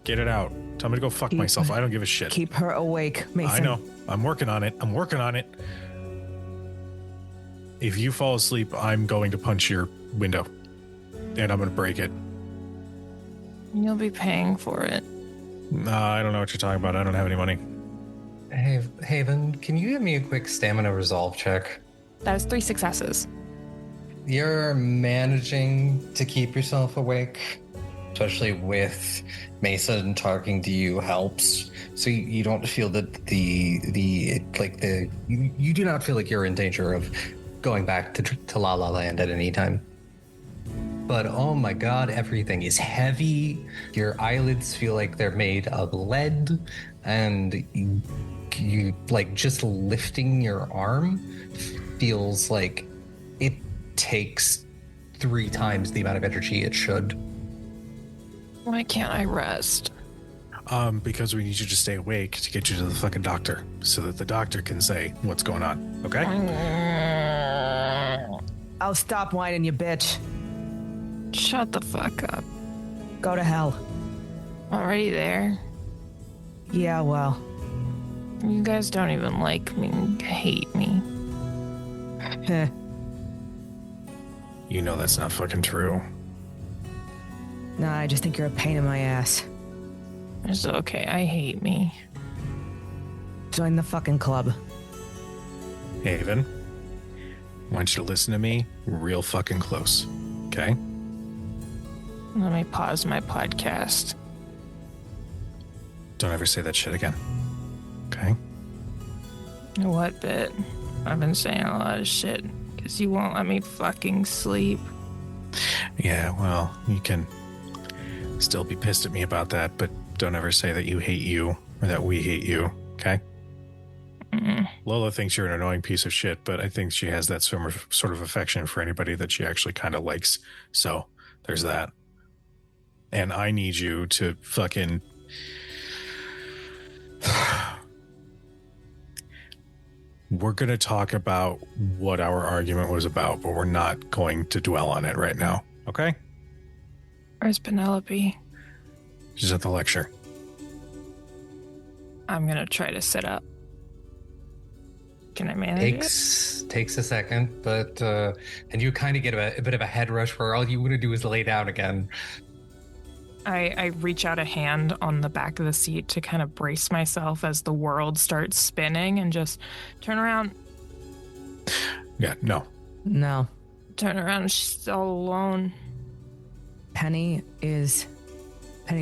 Get it out. Tell me to go fuck myself. I don't give a shit. Keep her awake, Mason. I know. I'm working on it. If you fall asleep, I'm going to punch your window. And I'm going to break it. You'll be paying for it. I don't know what you're talking about. I don't have any money. Hey, Haven, can you give me a quick stamina resolve check? That is 3 successes. You're managing to keep yourself awake, especially with Mason talking to you helps. So you don't feel that you do not feel like you're in danger of going back to La La Land at any time. But oh my God, everything is heavy. Your eyelids feel like they're made of lead, and you like just lifting your arm feels like it takes 3 times the amount of energy it should. Why can't I rest? Because we need you to stay awake to get you to the fucking doctor so that the doctor can say what's going on. Okay? I'll stop whining, you bitch. Shut the fuck up. Go to hell. Already there. Yeah, well. You guys don't even like me, hate me. Heh. You know that's not fucking true. Nah, I just think you're a pain in my ass. It's okay, I hate me. Join the fucking club. Haven, I want you to listen to me real fucking close. Okay? Let me pause my podcast. Don't ever say that shit again. Okay? What bit? I've been saying a lot of shit because you won't let me fucking sleep. Yeah, well, you can still be pissed at me about that, but don't ever say that you hate you or that we hate you, okay? Lola thinks you're an annoying piece of shit, but I think she has that sort of affection for anybody that she actually kind of likes. So there's that. And I need you to fucking... We're going to talk about what our argument was about, but we're not going to dwell on it right now, okay? Where's Penelope? She's at the lecture. I'm gonna try to sit up. Can I manage it? Takes a second, but and you kind of get a bit of a head rush where all you want to do is lay down again. I reach out a hand on the back of the seat to kind of brace myself as the world starts spinning and just turn around. Yeah, no. No. Turn around. She's all alone. Penny is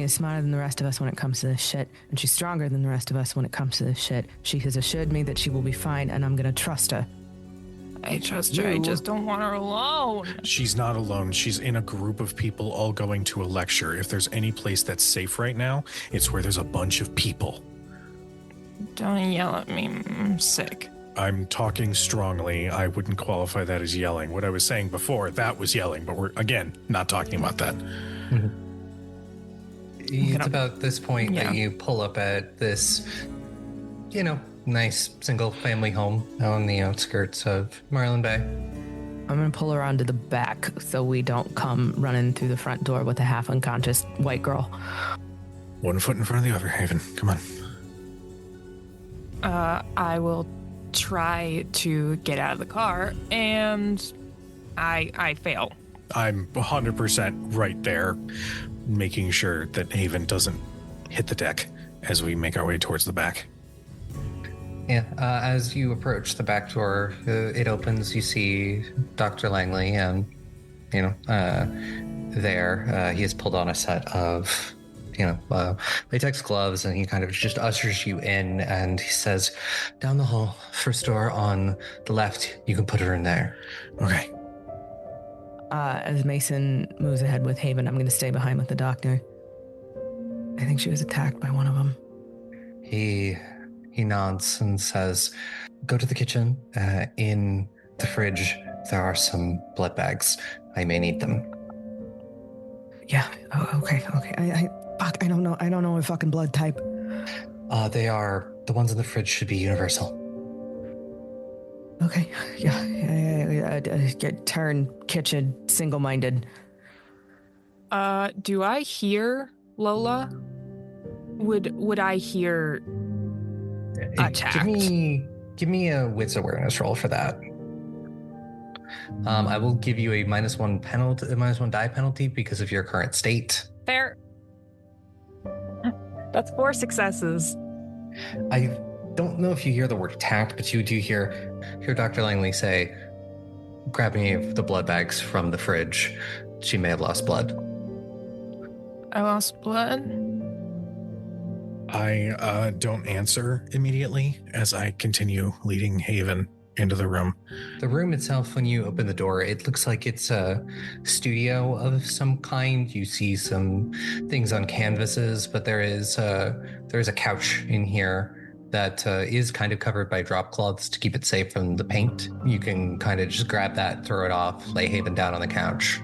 smarter than the rest of us when it comes to this shit, and she's stronger than the rest of us when it comes to this shit. She has assured me that she will be fine, and I'm gonna trust her. I trust her. I just don't want her alone. She's not alone. She's in a group of people all going to a lecture. If there's any place that's safe right now, it's where there's a bunch of people. Don't yell at me. I'm sick. I'm talking strongly. I wouldn't qualify that as yelling. What I was saying before, that was yelling, but we're, again, not talking about that. Mm-hmm. It's about this point that you pull up at this, nice single-family home on the outskirts of Marlin Bay. I'm gonna pull her onto the back so we don't come running through the front door with a half-unconscious white girl. One foot in front of the other, Haven. Come on. I will try to get out of the car, and I fail. I'm 100% right there, making sure that Haven doesn't hit the deck as we make our way towards the back. Yeah, as you approach the back door, it opens. You see Dr. Langley, and there he has pulled on a set of latex gloves, and he kind of just ushers you in, and he says, "Down the hall, first door on the left. You can put her in there." Okay. As Mason moves ahead with Haven, I'm going to stay behind with the doctor. I think she was attacked by one of them. He nods and says, "Go to the kitchen. In the fridge, there are some blood bags. I may need them." Yeah. Oh, okay. I don't know. I don't know a fucking blood type. They are the ones in the fridge should be universal. Okay. Yeah. Turn kitchen single-minded. Do I hear Lola? Would I hear attacked? Give me a wits awareness roll for that. I will give you a -1 penalty, a -1 die penalty because of your current state. Fair. That's 4 successes. I don't know if you hear the word attacked, but you do hear Dr. Langley say, "Grab me the blood bags from the fridge. She may have lost blood." I lost blood. I don't answer immediately as I continue leading Haven into the room. The room itself, when you open the door, it looks like it's a studio of some kind. You see some things on canvases, but there is a couch in here that is kind of covered by drop cloths to keep it safe from the paint. You can kind of just grab that, throw it off, lay Haven down on the couch.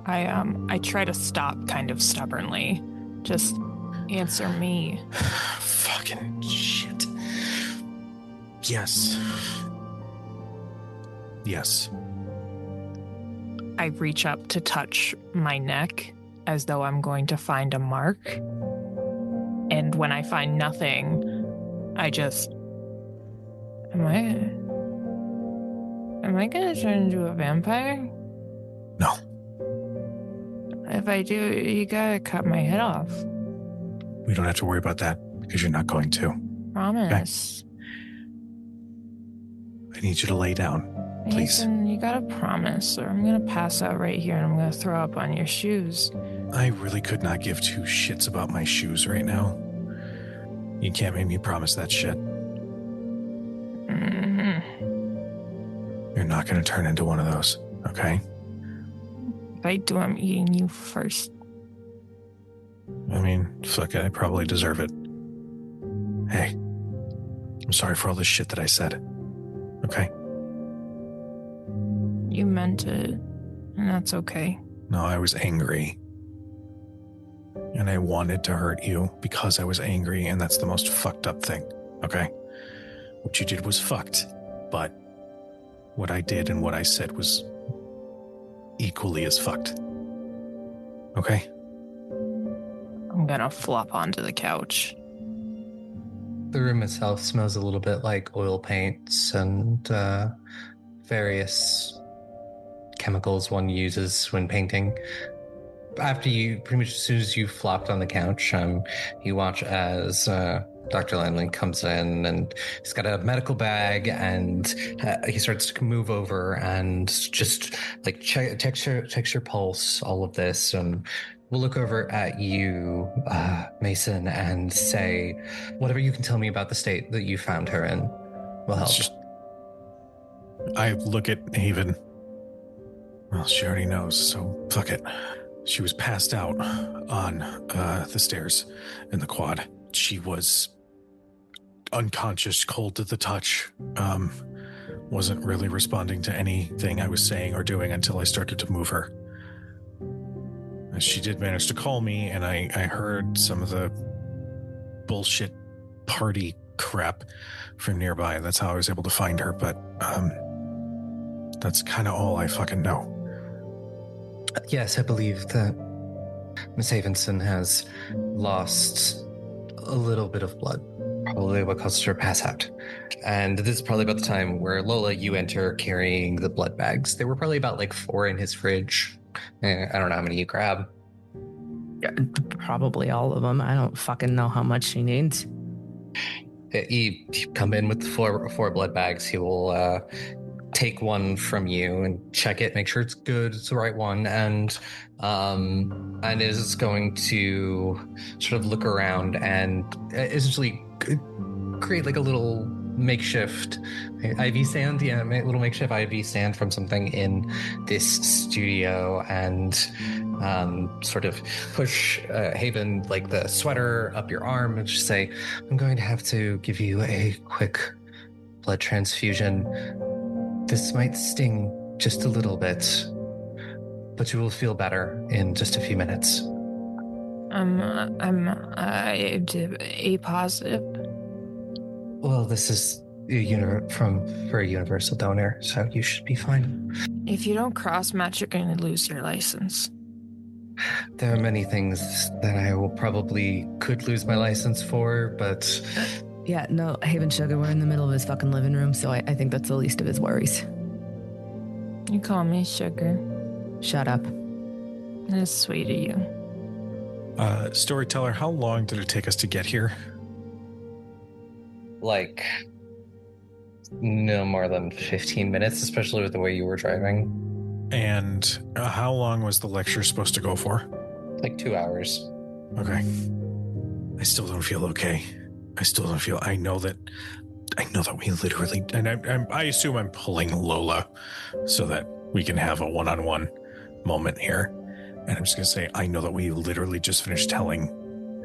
I try to stop kind of stubbornly. Just answer me. Fucking shit. Yes. I reach up to touch my neck as though I'm going to find a mark. And when I find nothing, I just... Am I gonna turn into a vampire? No. If I do, you gotta cut my head off. We don't have to worry about that because you're not going to. Promise. I need you to lay down, please. Nathan, you gotta promise, or I'm gonna pass out right here and I'm gonna throw up on your shoes. I really could not give 2 shits about my shoes right now. You can't make me promise that shit. Mm-hmm. You're not going to turn into one of those, okay? If I do, I'm eating you first. I mean, fuck it, I probably deserve it. Hey, I'm sorry for all this shit that I said, okay? You meant it, and that's okay. No, I was angry. And I wanted to hurt you because I was angry, and that's the most fucked up thing, okay? What you did was fucked, but what I did and what I said was equally as fucked. Okay? I'm gonna flop onto the couch. The room itself smells a little bit like oil paints and various chemicals one uses when painting. After you, pretty much as soon as you flopped on the couch, you watch as Dr. Lanley comes in and he's got a medical bag and he starts to move over and just like checks your pulse, all of this. And we'll look over at you, Mason, and say, whatever you can tell me about the state that you found her in will help. I look at Haven. Well, she already knows, so fuck it. She was passed out on the stairs in the quad. She was unconscious, cold to the touch. Wasn't really responding to anything I was saying or doing until I started to move her. She did manage to call me, and I heard some of the bullshit party crap from nearby. That's how I was able to find her, but that's kind of all I fucking know. Yes, I believe that Miss Havenson has lost a little bit of blood, probably what caused her to pass out. And this is probably about the time where Lola, you enter carrying the blood bags. There were probably about like 4 in his fridge. I don't know how many you grab. Yeah, probably all of them. I don't fucking know how much she needs. You come in with the four blood bags. He will take one from you and check it, make sure it's good, it's the right one, and is going to sort of look around and essentially create like a little makeshift IV stand, little makeshift IV stand from something in this studio, and sort of push Haven like the sweater up your arm and just say, I'm going to have to give you a quick blood transfusion. This might sting just a little bit, but you will feel better in just a few minutes. I'm A positive. Well, this is for a universal donor, so you should be fine. If you don't cross-match, you're going to lose your license. There are many things that I could lose my license for, but... Yeah, no, Haven Sugar, we're in the middle of his fucking living room, so I think that's the least of his worries. You call me Sugar. Shut up. That's sweet of you. Storyteller, how long did it take us to get here? Like, no more than 15 minutes, especially with the way you were driving. And how long was the lecture supposed to go for? Like 2 hours. Okay. I still don't feel okay. I know that we literally, and I assume I'm pulling Lola so that we can have a one-on-one moment here. And I'm just going to say, I know that we literally just finished telling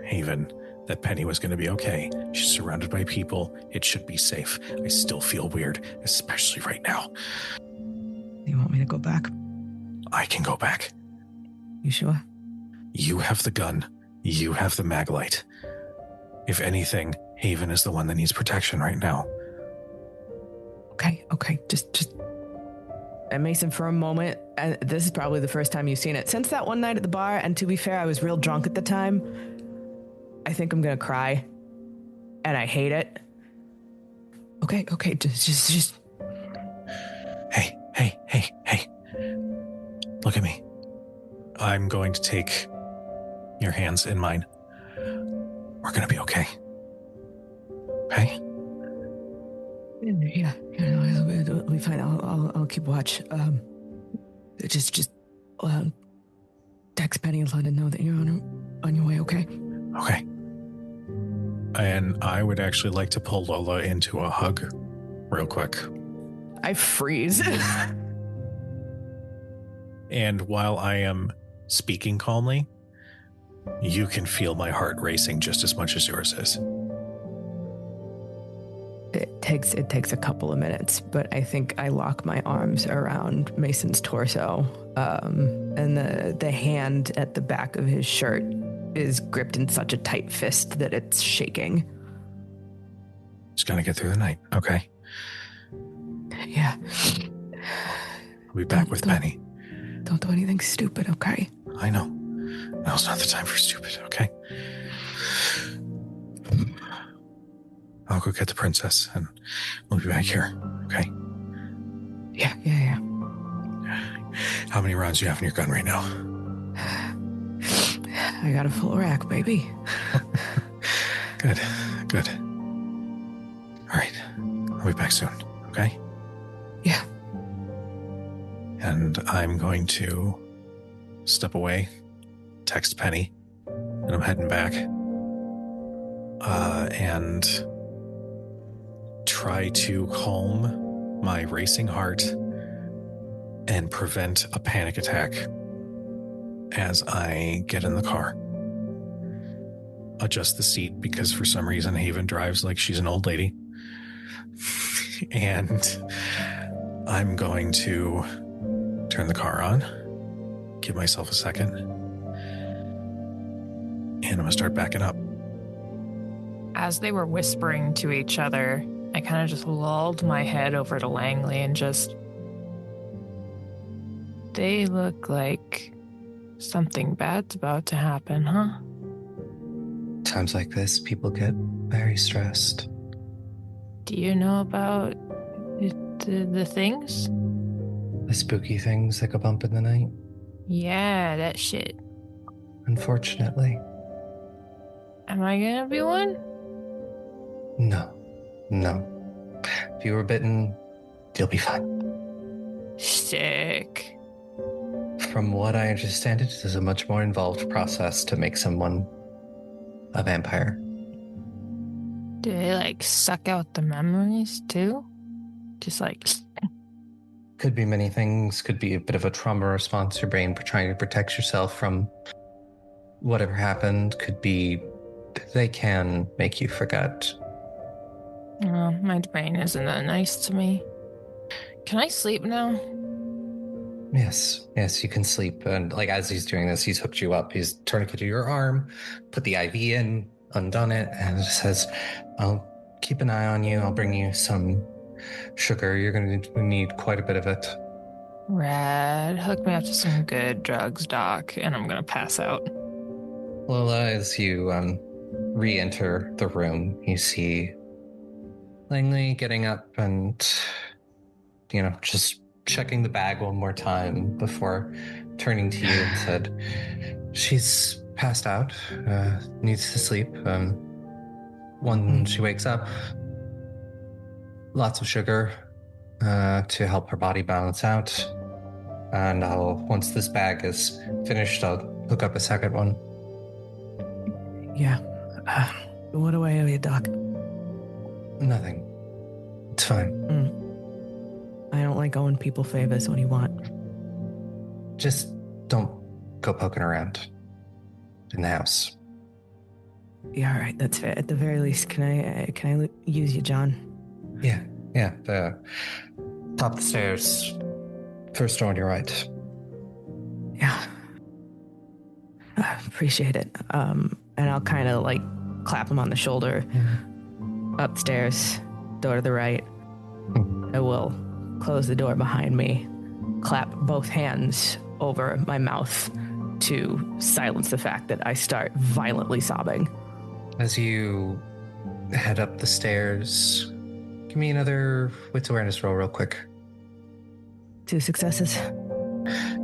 Haven that Penny was going to be okay. She's surrounded by people. It should be safe. I still feel weird, especially right now. You want me to go back? I can go back. You sure? You have the gun. You have the mag light. If anything, Haven is the one that needs protection right now. Okay. Just. And Mason, for a moment, and this is probably the first time you've seen it, since that one night at the bar, and to be fair, I was real drunk at the time, I think I'm gonna cry. And I hate it. Okay, just. Hey. Look at me. I'm going to take your hands in mine. We're going to be okay. Okay? Yeah, it'll be fine. I'll keep watch. Just text Penny and let her know that you're on your way, okay? Okay. And I would actually like to pull Lola into a hug real quick. I freeze. And while I am speaking calmly, you can feel my heart racing just as much as yours is. It takes a couple of minutes, but I think I lock my arms around Mason's torso, and the hand at the back of his shirt is gripped in such a tight fist that it's shaking. Just gonna get through the night, okay? Yeah. I'll be back with Penny. Don't do anything stupid, okay? I know. Now's not the time for stupid, okay? I'll go get the princess, and we'll be back here, okay? Yeah. How many rounds do you have in your gun right now? I got a full rack, baby. Good. All right. I'll be back soon, okay? Yeah. And I'm going to step away, text Penny, and I'm heading back. And try to calm my racing heart and prevent a panic attack as I get in the car. Adjust the seat because for some reason Haven drives like she's an old lady. And I'm going to turn the car on, give myself a second, and I'm going to start backing up. As they were whispering to each other, I kind of just lulled my head over to Langley and just... They look like something bad's about to happen, huh? Times like this, people get very stressed. Do you know about the things? The spooky things that go bump in the night. Yeah, that shit. Unfortunately. Am I gonna be one? No. If you were bitten, you'll be fine. Sick. From what I understand, it is a much more involved process to make someone a vampire. Do they like suck out the memories too? Just like... Could be many things. Could be a bit of a trauma response, your brain for trying to protect yourself from whatever happened. Could be they can make you forget. Oh, my brain isn't that nice to me. Can I sleep now? Yes, you can sleep. And like as he's doing this, he's hooked you up. He's tourniqueted your arm, put the IV in, undone it, and it says, I'll keep an eye on you. I'll bring you some sugar. You're going to need quite a bit of it. Rad. Hook me up to some good drugs, Doc, and I'm gonna pass out. Lola, as you re-enter the room, you see Langley getting up and, just checking the bag one more time before turning to you and said, she's passed out, needs to sleep. When she wakes up, lots of sugar to help her body balance out. And once this bag is finished, I'll hook up a second one. Yeah. What do I owe you, Doc? Nothing. It's fine. I don't like owing people favors. What do you want? Just don't go poking around in the house. Yeah, all right, that's fair. At the very least, can I use you, John? Yeah. The top of the stairs. First door on your right. Yeah. Appreciate it. And I'll kind of like clap him on the shoulder. Upstairs, door to the right. I will close the door behind me, clap both hands over my mouth to silence the fact that I start violently sobbing. As you head up the stairs, give me another wits awareness roll real quick. 2 successes.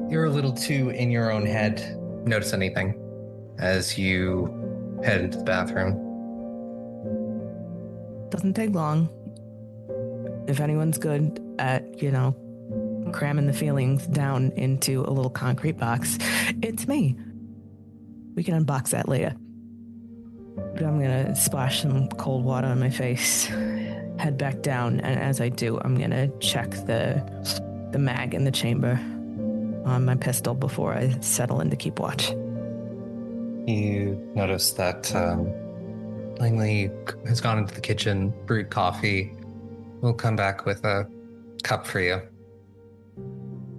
You're a little too in your own head. Notice anything as you head into the bathroom. Doesn't take long. If anyone's good at, cramming the feelings down into a little concrete box, it's me. We can unbox that later. But I'm gonna splash some cold water on my face, head back down, and as I do, I'm gonna check the mag in the chamber on my pistol before I settle in to keep watch. You notice that Langley has gone into the kitchen, brewed coffee. We'll come back with a cup for you.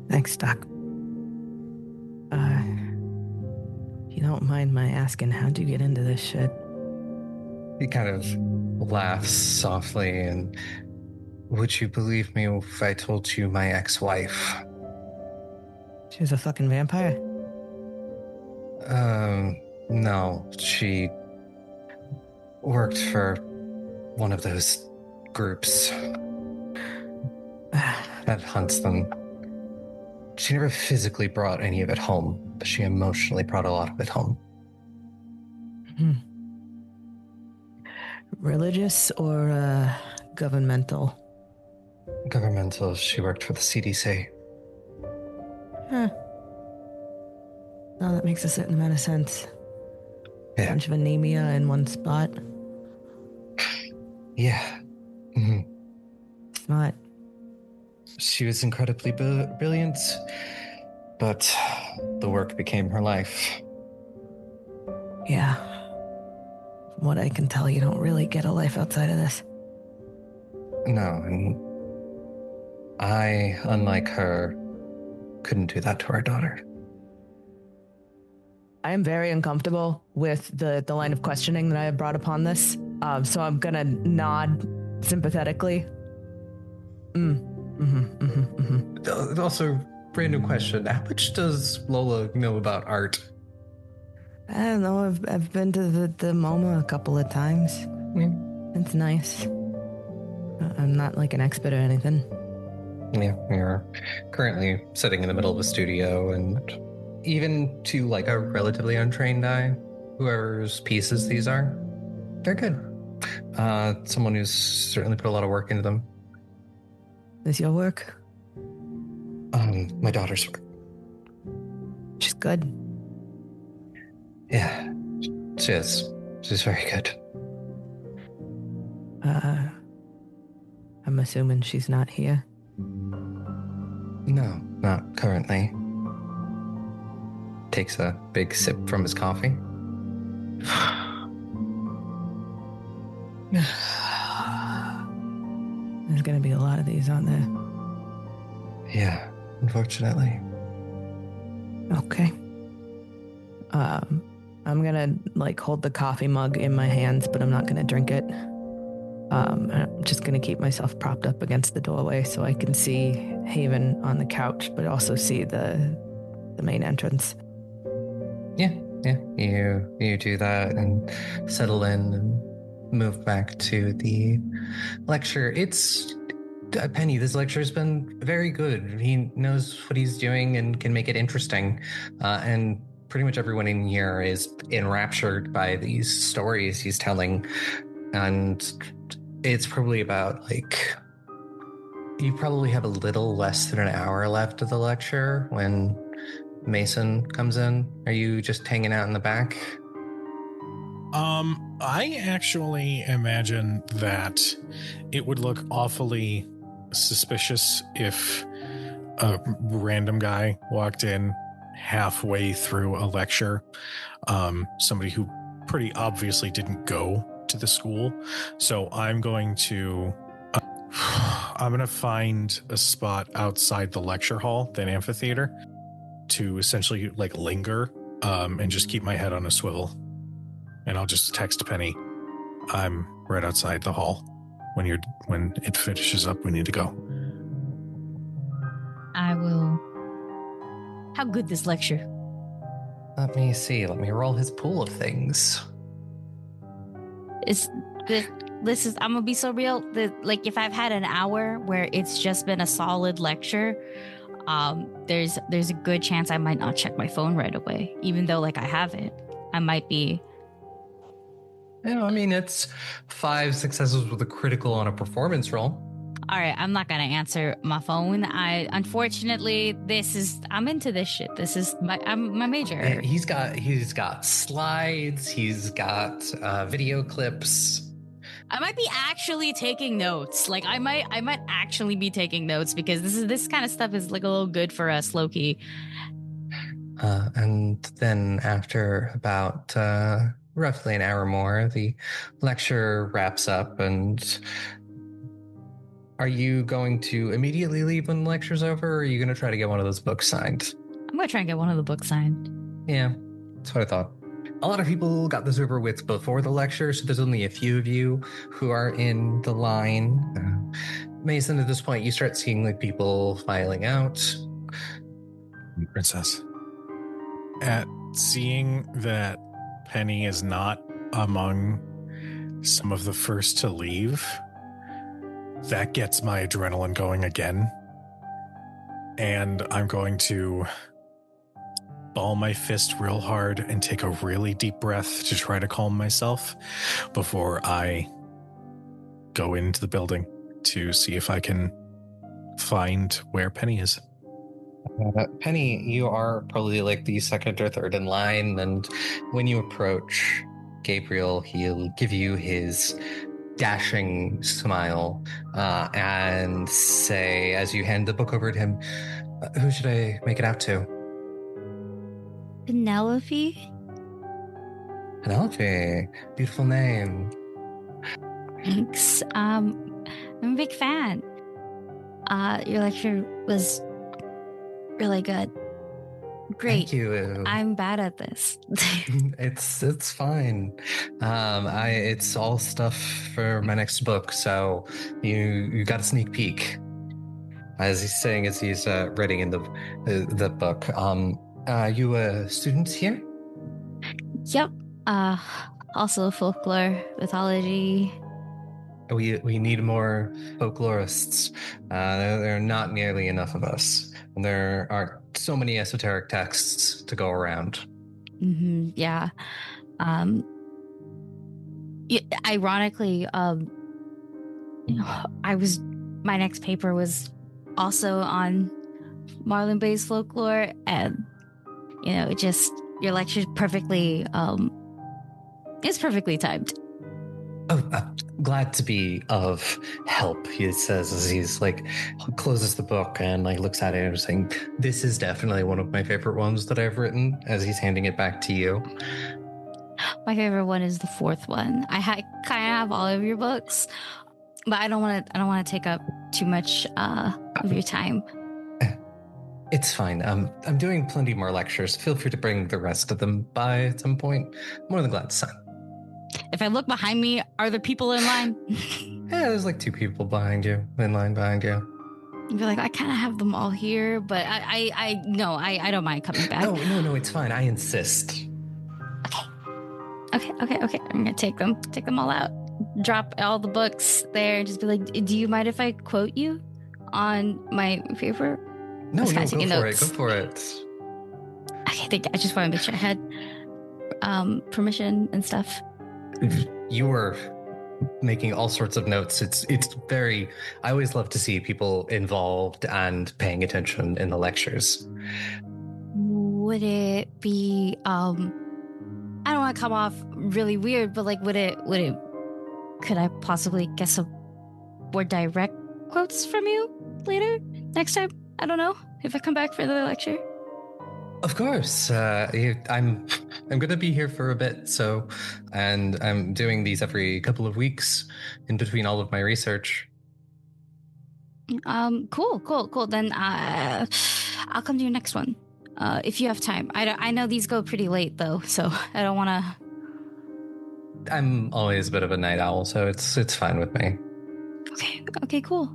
Thanks, Doc. You don't mind my asking, how'd you get into this shit? He kind of laughs softly and, would you believe me if I told you my ex-wife? She was a fucking vampire? No, she worked for one of those groups that hunts them. She never physically brought any of it home, but she emotionally brought a lot of it home. Religious or governmental? Governmental. She worked for the CDC. Huh. No, that makes a certain amount of sense. Yeah. Bunch of anemia in one spot. Yeah. Mm-hmm. Smart. She was incredibly brilliant, but the work became her life. Yeah. From what I can tell, you don't really get a life outside of this. No, and I, unlike her, couldn't do that to our daughter. I am very uncomfortable with the line of questioning that I have brought upon this. So I'm gonna nod sympathetically. Also, random question. How much does Lola know about art? I don't know. I've been to the MoMA a couple of times. Yeah. It's nice. I'm not like an expert or anything. Yeah, you're currently sitting in the middle of a studio, and even to like a relatively untrained eye, whoever's pieces these are, they're good. Someone who's certainly put a lot of work into them. Is your work? My daughter's work. She's good. Yeah, she is. She's very good. I'm assuming she's not here. No, not currently. Takes a big sip from his coffee. There's gonna be a lot of these, aren't there? Yeah, unfortunately. Okay. I'm gonna like hold the coffee mug in my hands, but I'm not gonna drink it. I'm just gonna keep myself propped up against the doorway so I can see Haven on the couch, but also see the main entrance. Yeah. You do that and settle in and move back to the lecture. It's Penny. This lecture's been very good. He knows what he's doing and can make it interesting. And pretty much everyone in here is enraptured by these stories he's telling. And it's probably about like, you probably have a little less than an hour left of the lecture when Mason comes in. Are you just hanging out in the back? I actually imagine that it would look awfully suspicious if a random guy walked in halfway through a lecture. Somebody who pretty obviously didn't go to the school. So I'm going to find a spot outside the lecture hall, the amphitheater, to essentially like linger and just keep my head on a swivel. And I'll just text Penny, I'm right outside the hall. When it finishes up, we need to go. I will. How good this lecture? Let me see. Let me roll his pool of things. This is. I'm gonna be so real. Like if I've had an hour where it's just been a solid lecture, there's a good chance I might not check my phone right away, even though like I haven't. I might be. Yeah, I mean, it's 5 successes with a critical on a performance roll. All right, I'm not gonna answer my phone. Unfortunately, I'm into this shit. This is my major. Yeah, he's got slides. He's got video clips. I might be actually taking notes. Like I might actually be taking notes because this kind of stuff is like a little good for us, low-key. And then after about roughly an hour more, the lecture wraps up. And are you going to immediately leave when the lecture's over, or are you going to try to get one of those books signed? I'm going to try and get one of the books signed. Yeah, that's what I thought. A lot of people got this over with before the lecture, so there's only a few of you who are in the line. Mason, at this point, you start seeing like people filing out. Princess. At seeing that Penny is not among some of the first to leave, that gets my adrenaline going again. And I'm going to ball my fist real hard and take a really deep breath to try to calm myself before I go into the building to see if I can find where Penny is. Penny, you are probably like the second or third in line, and when you approach Gabriel, he'll give you his dashing smile and say, as you hand the book over to him, who should I make it out to? Penelope? Penelope, beautiful name. Thanks. I'm a big fan. Your lecture was really good. Great. Thank you. I'm bad at this. It's fine. It's all stuff for my next book, so you got a sneak peek. As he's saying, as he's reading in the book. You students here? Yep. Also folklore, mythology. We need more folklorists. There are not nearly enough of us. And there aren't so many esoteric texts to go around. Mm-hmm, yeah. Ironically, my next paper was also on Marlin Bay's folklore, and your lecture's perfectly it's perfectly timed. Oh, glad to be of help, he says as he's like closes the book and like looks at it and saying, this is definitely one of my favorite ones that I've written, as he's handing it back to you. My favorite one is the fourth one. I kind of have all of your books, but I don't want to take up too much of your time. It's fine. I'm doing plenty more lectures. Feel free to bring the rest of them by at some point. More than glad to sign. If I look behind me, are there people in line? Yeah, there's like 2 people in line behind you. You'd be like, I kind of have them all here, but I don't mind coming back. No, it's fine. I insist. Okay. I'm gonna take them all out. Drop all the books there and just be like, do you mind if I quote you on my paper? No, go for it. Okay, thank you. I just want to make sure I had permission and stuff. You were making all sorts of notes. It's very, I always love to see people involved and paying attention in the lectures. Would it be I don't want to come off really weird, but like could I possibly get some more direct quotes from you later next time? I don't know if I come back for the lecture. Of course. I'm going to be here for a bit, and I'm doing these every couple of weeks in between all of my research. Cool. Then I'll come to your next one if you have time. I know these go pretty late though, so I don't want to. I'm always a bit of a night owl, so it's fine with me. Okay, cool.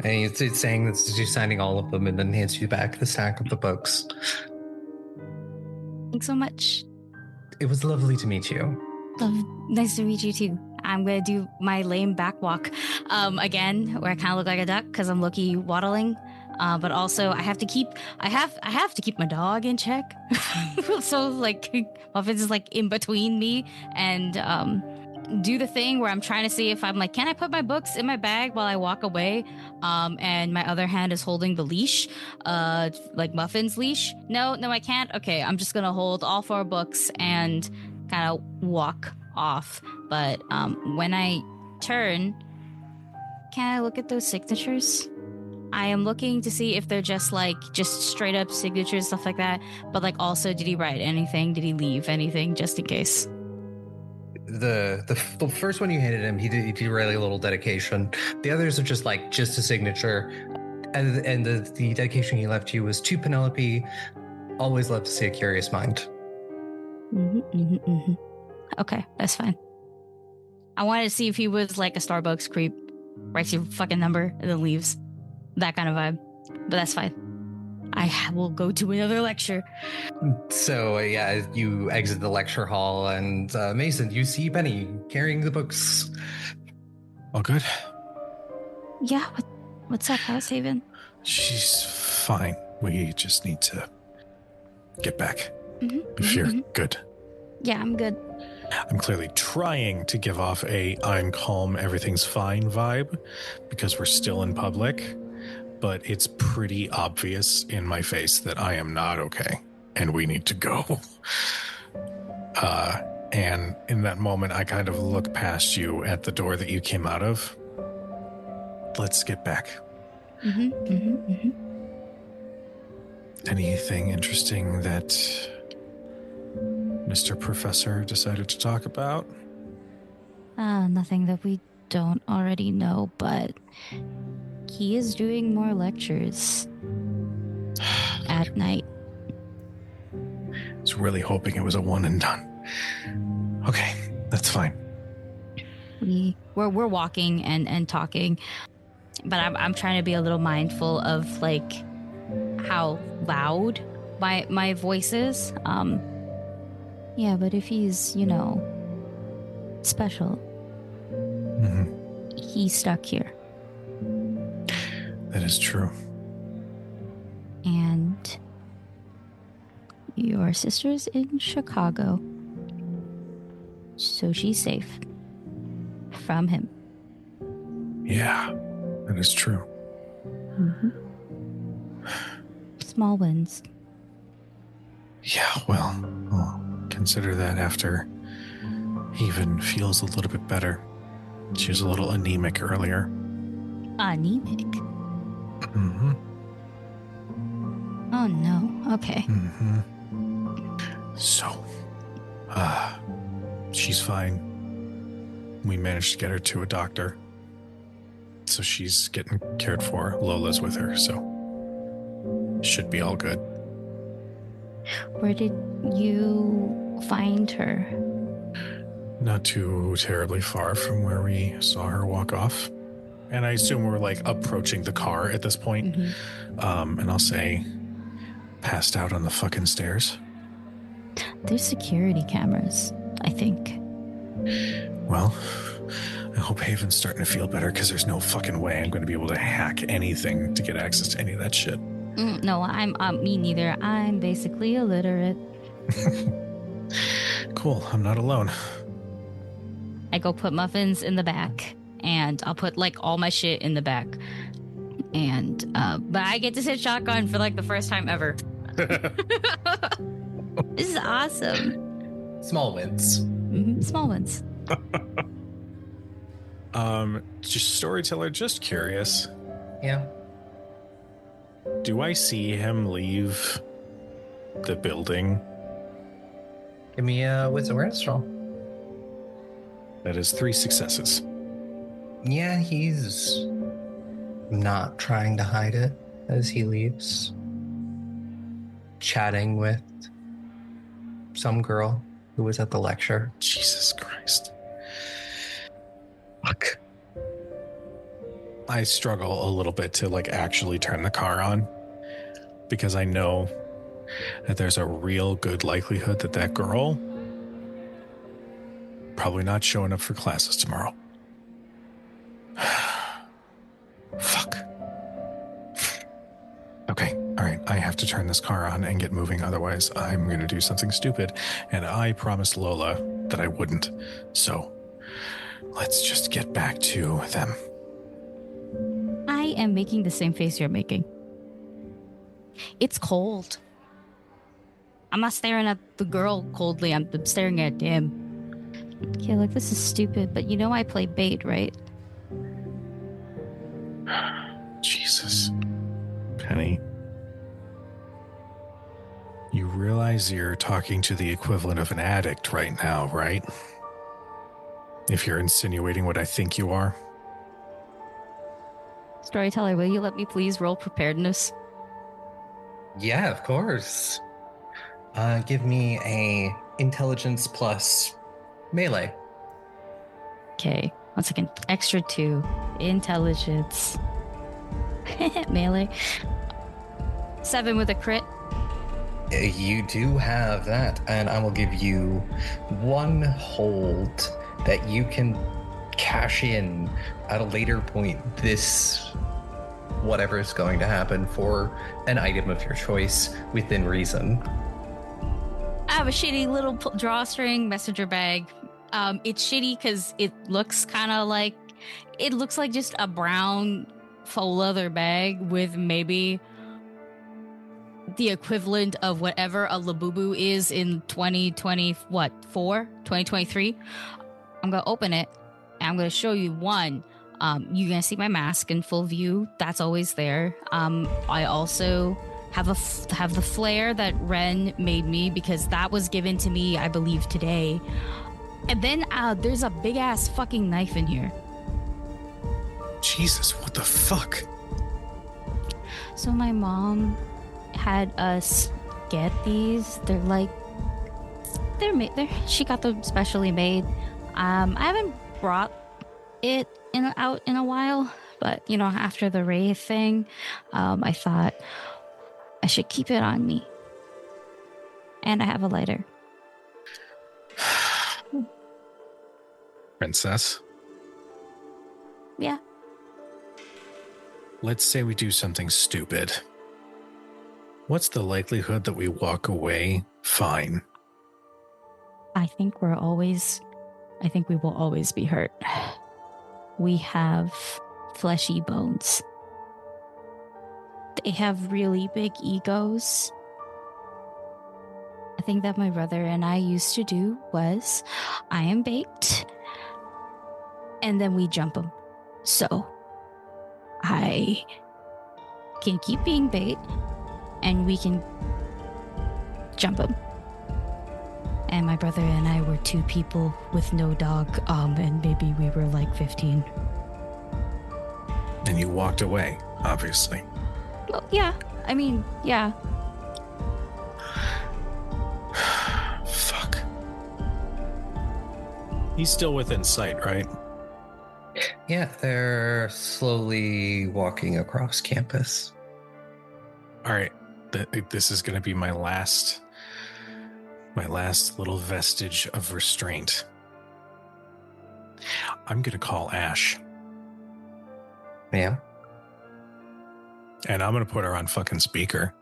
And it's saying that you're signing all of them and then hands you back the stack of the books. Thanks so much. It was lovely to meet you. Nice to meet you too. I'm going to do my lame back walk again, where I kind of look like a duck because I'm low-key waddling. But also I have to keep my dog in check. So like Muffin's is like in between me and do the thing where I'm trying to see if I'm like, can I put my books in my bag while I walk away? And my other hand is holding the leash, like Muffin's leash. No, I can't. Okay, I'm just gonna hold all 4 books and kind of walk off. But when I turn, can I look at those signatures? I am looking to see if they're just straight up signatures, stuff like that. But like also, did he write anything? Did he leave anything just in case? The first one you handed him, he did really a little dedication. The others are just a signature. And the dedication he left you was to Penelope. Always love to see a curious mind. Mm-hmm. Okay, that's fine. I wanted to see if he was like a Starbucks creep, writes your fucking number and then leaves. That kind of vibe. But that's fine. I will go to another lecture. So, yeah, you exit the lecture hall, and Mason, you see Benny carrying the books. All good? Yeah, what's up, House Haven? She's fine. We just need to get back. Mm-hmm, If you're good. Yeah, I'm good. I'm clearly trying to give off a I'm calm, everything's fine vibe because we're still in public, but it's pretty obvious in my face that I am not okay and we need to go. And in that moment, I kind of look past you at the door that you came out of. Let's get back. Anything interesting that Mr. Professor decided to talk about? Nothing that we don't already know, but he is doing more lectures at night. I was really hoping it was a one and done. Okay, that's fine. We're walking and talking, but I'm trying to be a little mindful of like how loud my voice is. Yeah, but if he's, special, he's stuck here. That is true. And your sister's in Chicago, so she's safe from him. Yeah, that is true. Small wins. Yeah, well, I'll consider that after Haven feels a little bit better. She was a little anemic earlier. Anemic? Mm-hmm. Oh no, okay. Mm-hmm. So, she's fine. We managed to get her to a doctor. So she's getting cared for. Lola's with her, so should be all good. Where did you find her? Not too terribly far from where we saw her walk off. And I assume we're like approaching the car at this point. And I'll say, passed out on the fucking stairs. There's security cameras, I think. Well, I hope Haven's starting to feel better because there's no fucking way I'm going to be able to hack anything to get access to any of that shit. No, I'm me neither. I'm basically illiterate. Cool, I'm not alone. I go put muffins in the back, and I'll put like all my shit in the back. And but I get to sit shotgun for like the first time ever. This is awesome. Small wins. Small ones. Just storyteller, just curious. Yeah. Do I see him leave the building? Give me a wisdom awareness roll. That is 3 successes. Yeah, he's not trying to hide it as he leaves. Chatting with some girl who was at the lecture. Jesus Christ. Fuck. I struggle a little bit to like actually turn the car on because I know that there's a real good likelihood that that girl probably not showing up for classes tomorrow. Fuck. Okay, all right. I have to turn this car on and get moving. Otherwise, I'm going to do something stupid. And I promised Lola that I wouldn't. So let's just get back to them. I am making the same face you're making. It's cold. I'm not staring at the girl coldly. I'm staring at him. Okay, like this is stupid, but you know I play bait, right? Jesus. Penny. You realize you're talking to the equivalent of an addict right now, right? If you're insinuating what I think you are. Storyteller, will you let me please roll preparedness? Yeah, of course. Give me a intelligence plus melee. Okay, 1 second. Extra 2. Intelligence. Melee. 7 with a crit. You do have that, and I will give you 1 hold that you can cash in at a later point this whatever is going to happen for an item of your choice within reason. I have a shitty little drawstring messenger bag. It's shitty because it looks kind of like, it looks like just a brown faux leather bag with maybe the equivalent of whatever a Labubu is in 2023. I'm going to open it and I'm going to show you one. You're going to see my mask in full view. That's always there. I also have the flare that Ren made me because that was given to me, I believe, today. And then there's a big ass fucking knife in here. Jesus, what the fuck? So my mom had us get these. They're made. She got them specially made. I haven't brought it out in a while, but after the Wraith thing, I thought I should keep it on me. And I have a lighter. Princess? Yeah. Let's say we do something stupid. What's the likelihood that we walk away fine? I think we will always be hurt. We have fleshy bones. They have really big egos. A thing that my brother and I used to do was, I am baked, and then we jump them. So I can keep being bait, and we can jump them. And my brother and I were 2 people with no dog, and maybe we were like 15. And you walked away, obviously. Well, yeah. I mean, yeah. Fuck. He's still within sight, right? Yeah, they're slowly walking across campus. All right. This is going to be my last little vestige of restraint. I'm going to call Ash. Yeah. And I'm going to put her on fucking speaker.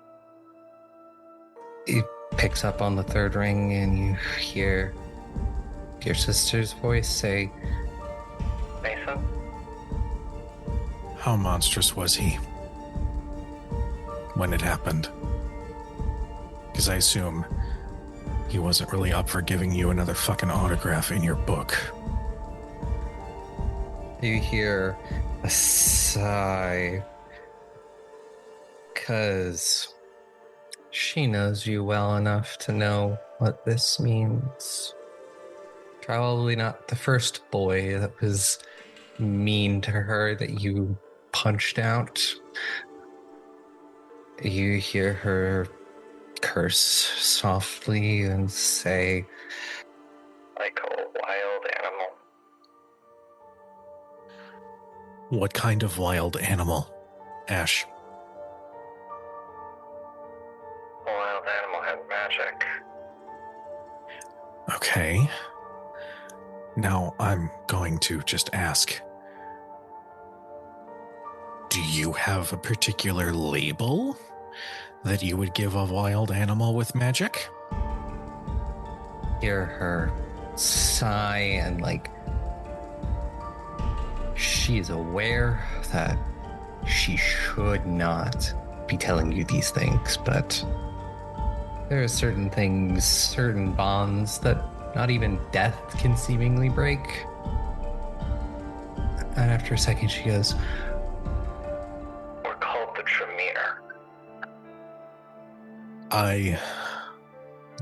He picks up on the 3rd ring and you hear your sister's voice say, Mason? How monstrous was he when it happened? Because I assume he wasn't really up for giving you another fucking autograph in your book. You hear a sigh, because she knows you well enough to know what this means. Probably not the first boy that was mean to her that you punched out. You hear her curse softly and say, like a wild animal. What kind of wild animal, Ash? A wild animal has magic. Okay. Now I'm going to just ask, do you have a particular label that you would give a wild animal with magic? Hear her sigh and she's aware that she should not be telling you these things, but there are certain things, certain bonds that not even death can seemingly break. And after a second she goes, we're called the Tremere. I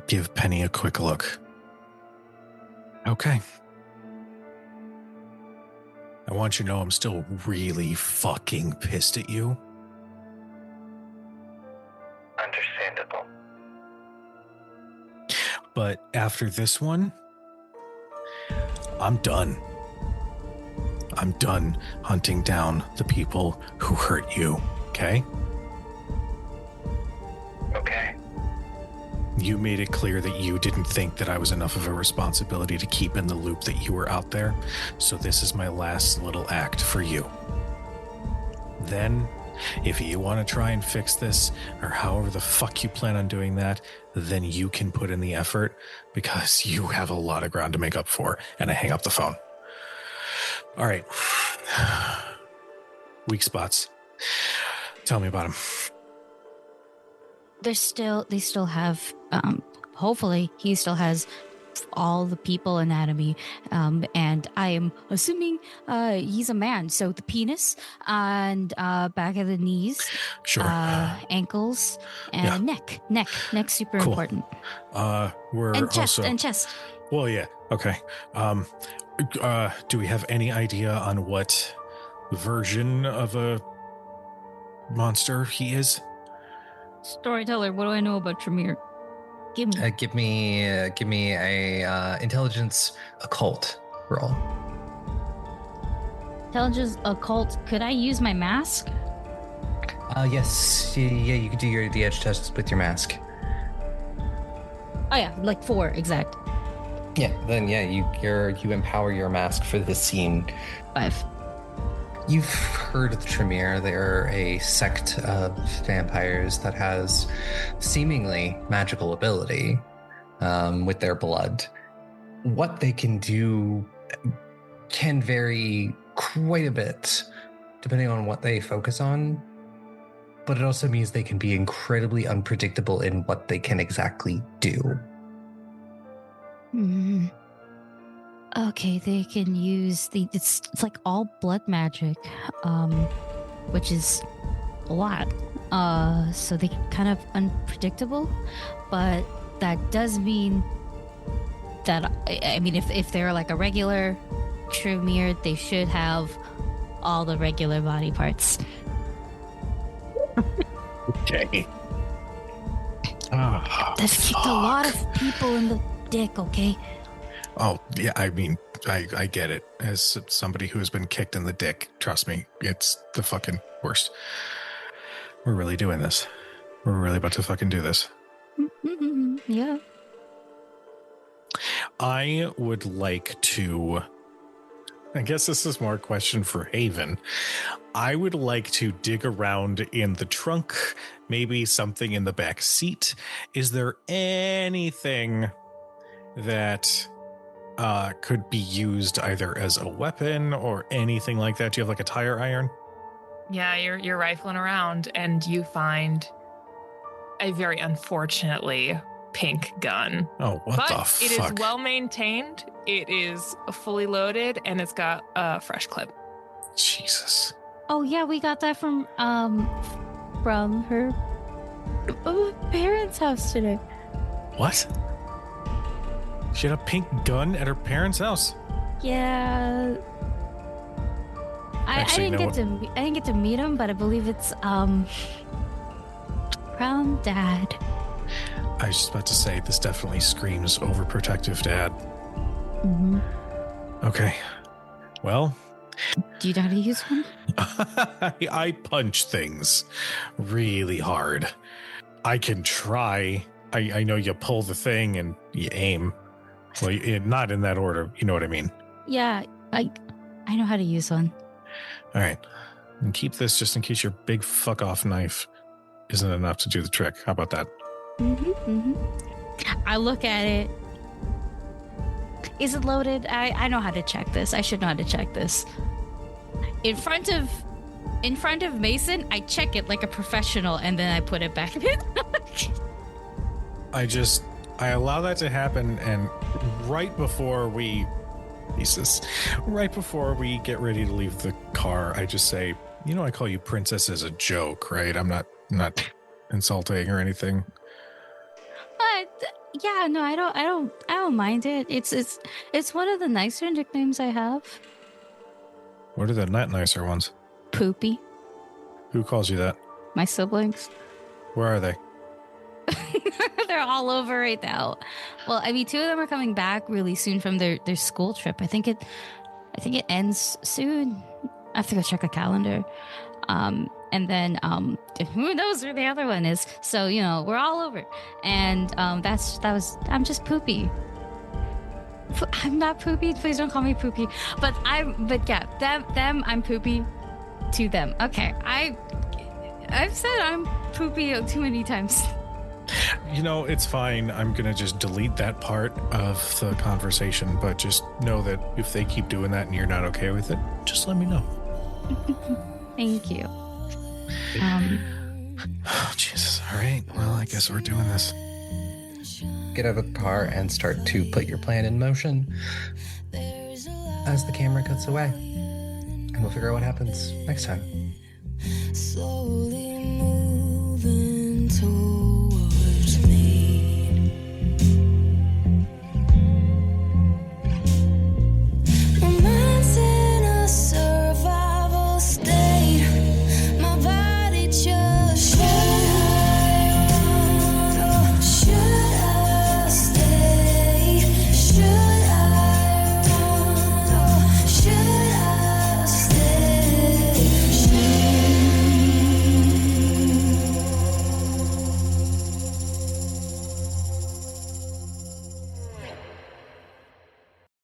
give Penny a quick look. Okay. I want you to know I'm still really fucking pissed at you. Understandable. But after this one, I'm done. I'm done hunting down the people who hurt you, okay? You made it clear that you didn't think that I was enough of a responsibility to keep in the loop that you were out there, so this is my last little act for you. Then, if you want to try and fix this, or however the fuck you plan on doing that, then you can put in the effort, because you have a lot of ground to make up for. And I hang up the phone. All right. Weak spots. Tell me about them. They still have, hopefully he still has all the people anatomy, and I am assuming he's a man, so the penis and back of the knees, Sure. ankles, and neck super Cool. important. We're and chest also... and chest. Well, yeah. Okay. Do we have any idea on what version of a monster he is? Storyteller, what do I know about Tremere? Give me. Give me a intelligence occult roll. Intelligence occult. Could I use my mask? Yes. Yeah, you could do the edge test with your mask. Oh yeah, like 4 exact. Yeah. Then yeah, you empower your mask for this scene. 5. You've heard of the Tremere. They're a sect of vampires that has seemingly magical ability with their blood. What they can do can vary quite a bit depending on what they focus on, but it also means they can be incredibly unpredictable in what they can exactly do. Okay, they can use it's like all blood magic, which is a lot. So they kind of unpredictable, but that does mean that, I mean, if they're like a regular Tremere, they should have all the regular body parts. Okay. They've kicked a lot of people in the dick, okay? Oh, yeah, I mean, I get it. As somebody who has been kicked in the dick, trust me, it's the fucking worst. We're really doing this. We're really about to fucking do this. Yeah. I would like to... I guess this is more a question for Haven. I would like to dig around in the trunk, maybe something in the back seat. Is there anything that could be used either as a weapon or anything like that? Do you have like a tire iron? Yeah, you're rifling around and you find a very unfortunately pink gun. Oh, what but the fuck? It is well maintained. It is fully loaded and it's got a fresh clip. Jesus. Oh yeah, we got that from her parents' house today. What? She had a pink gun at her parents' house? Yeah. I didn't get to meet him, but I believe it's Brown Dad. I was just about to say, this definitely screams overprotective dad. Mm-hmm. Okay. Well. Do you know how to use one? I punch things really hard. I can try. I know you pull the thing and you aim. Well, not in that order. You know what I mean? Yeah, I know how to use one. All right. And keep this just in case your big fuck off knife isn't enough to do the trick. How about that? I look at it. Is it loaded? I know how to check this. I should know how to check this. In front of Mason, I check it like a professional and then I put it back in. I allow that to happen, and right before we get ready to leave the car, I just say, you know, I call you princess as a joke, right? I'm not insulting or anything. Yeah, no, I don't mind it. It's one of the nicer nicknames I have. What are the not nicer ones? Poopy. Who calls you that? My siblings. Where are they? They're all over right now. Well, I mean, 2 of them are coming back really soon from their school trip. I think it ends soon. I have to go check a calendar. And And then who knows where the other one is? So we're all over. And I'm just poopy. I'm not poopy. Please don't call me poopy. But yeah, them. I'm poopy to them. Okay, I've said I'm poopy too many times. It's fine. I'm gonna just delete that part of the conversation, but just know that if they keep doing that and you're not okay with it, just let me know. Thank you. Oh, Jesus. All right. Well, I guess we're doing this. Get out of the car and start to put your plan in motion as the camera cuts away. And we'll figure out what happens next time. Slowly moving toward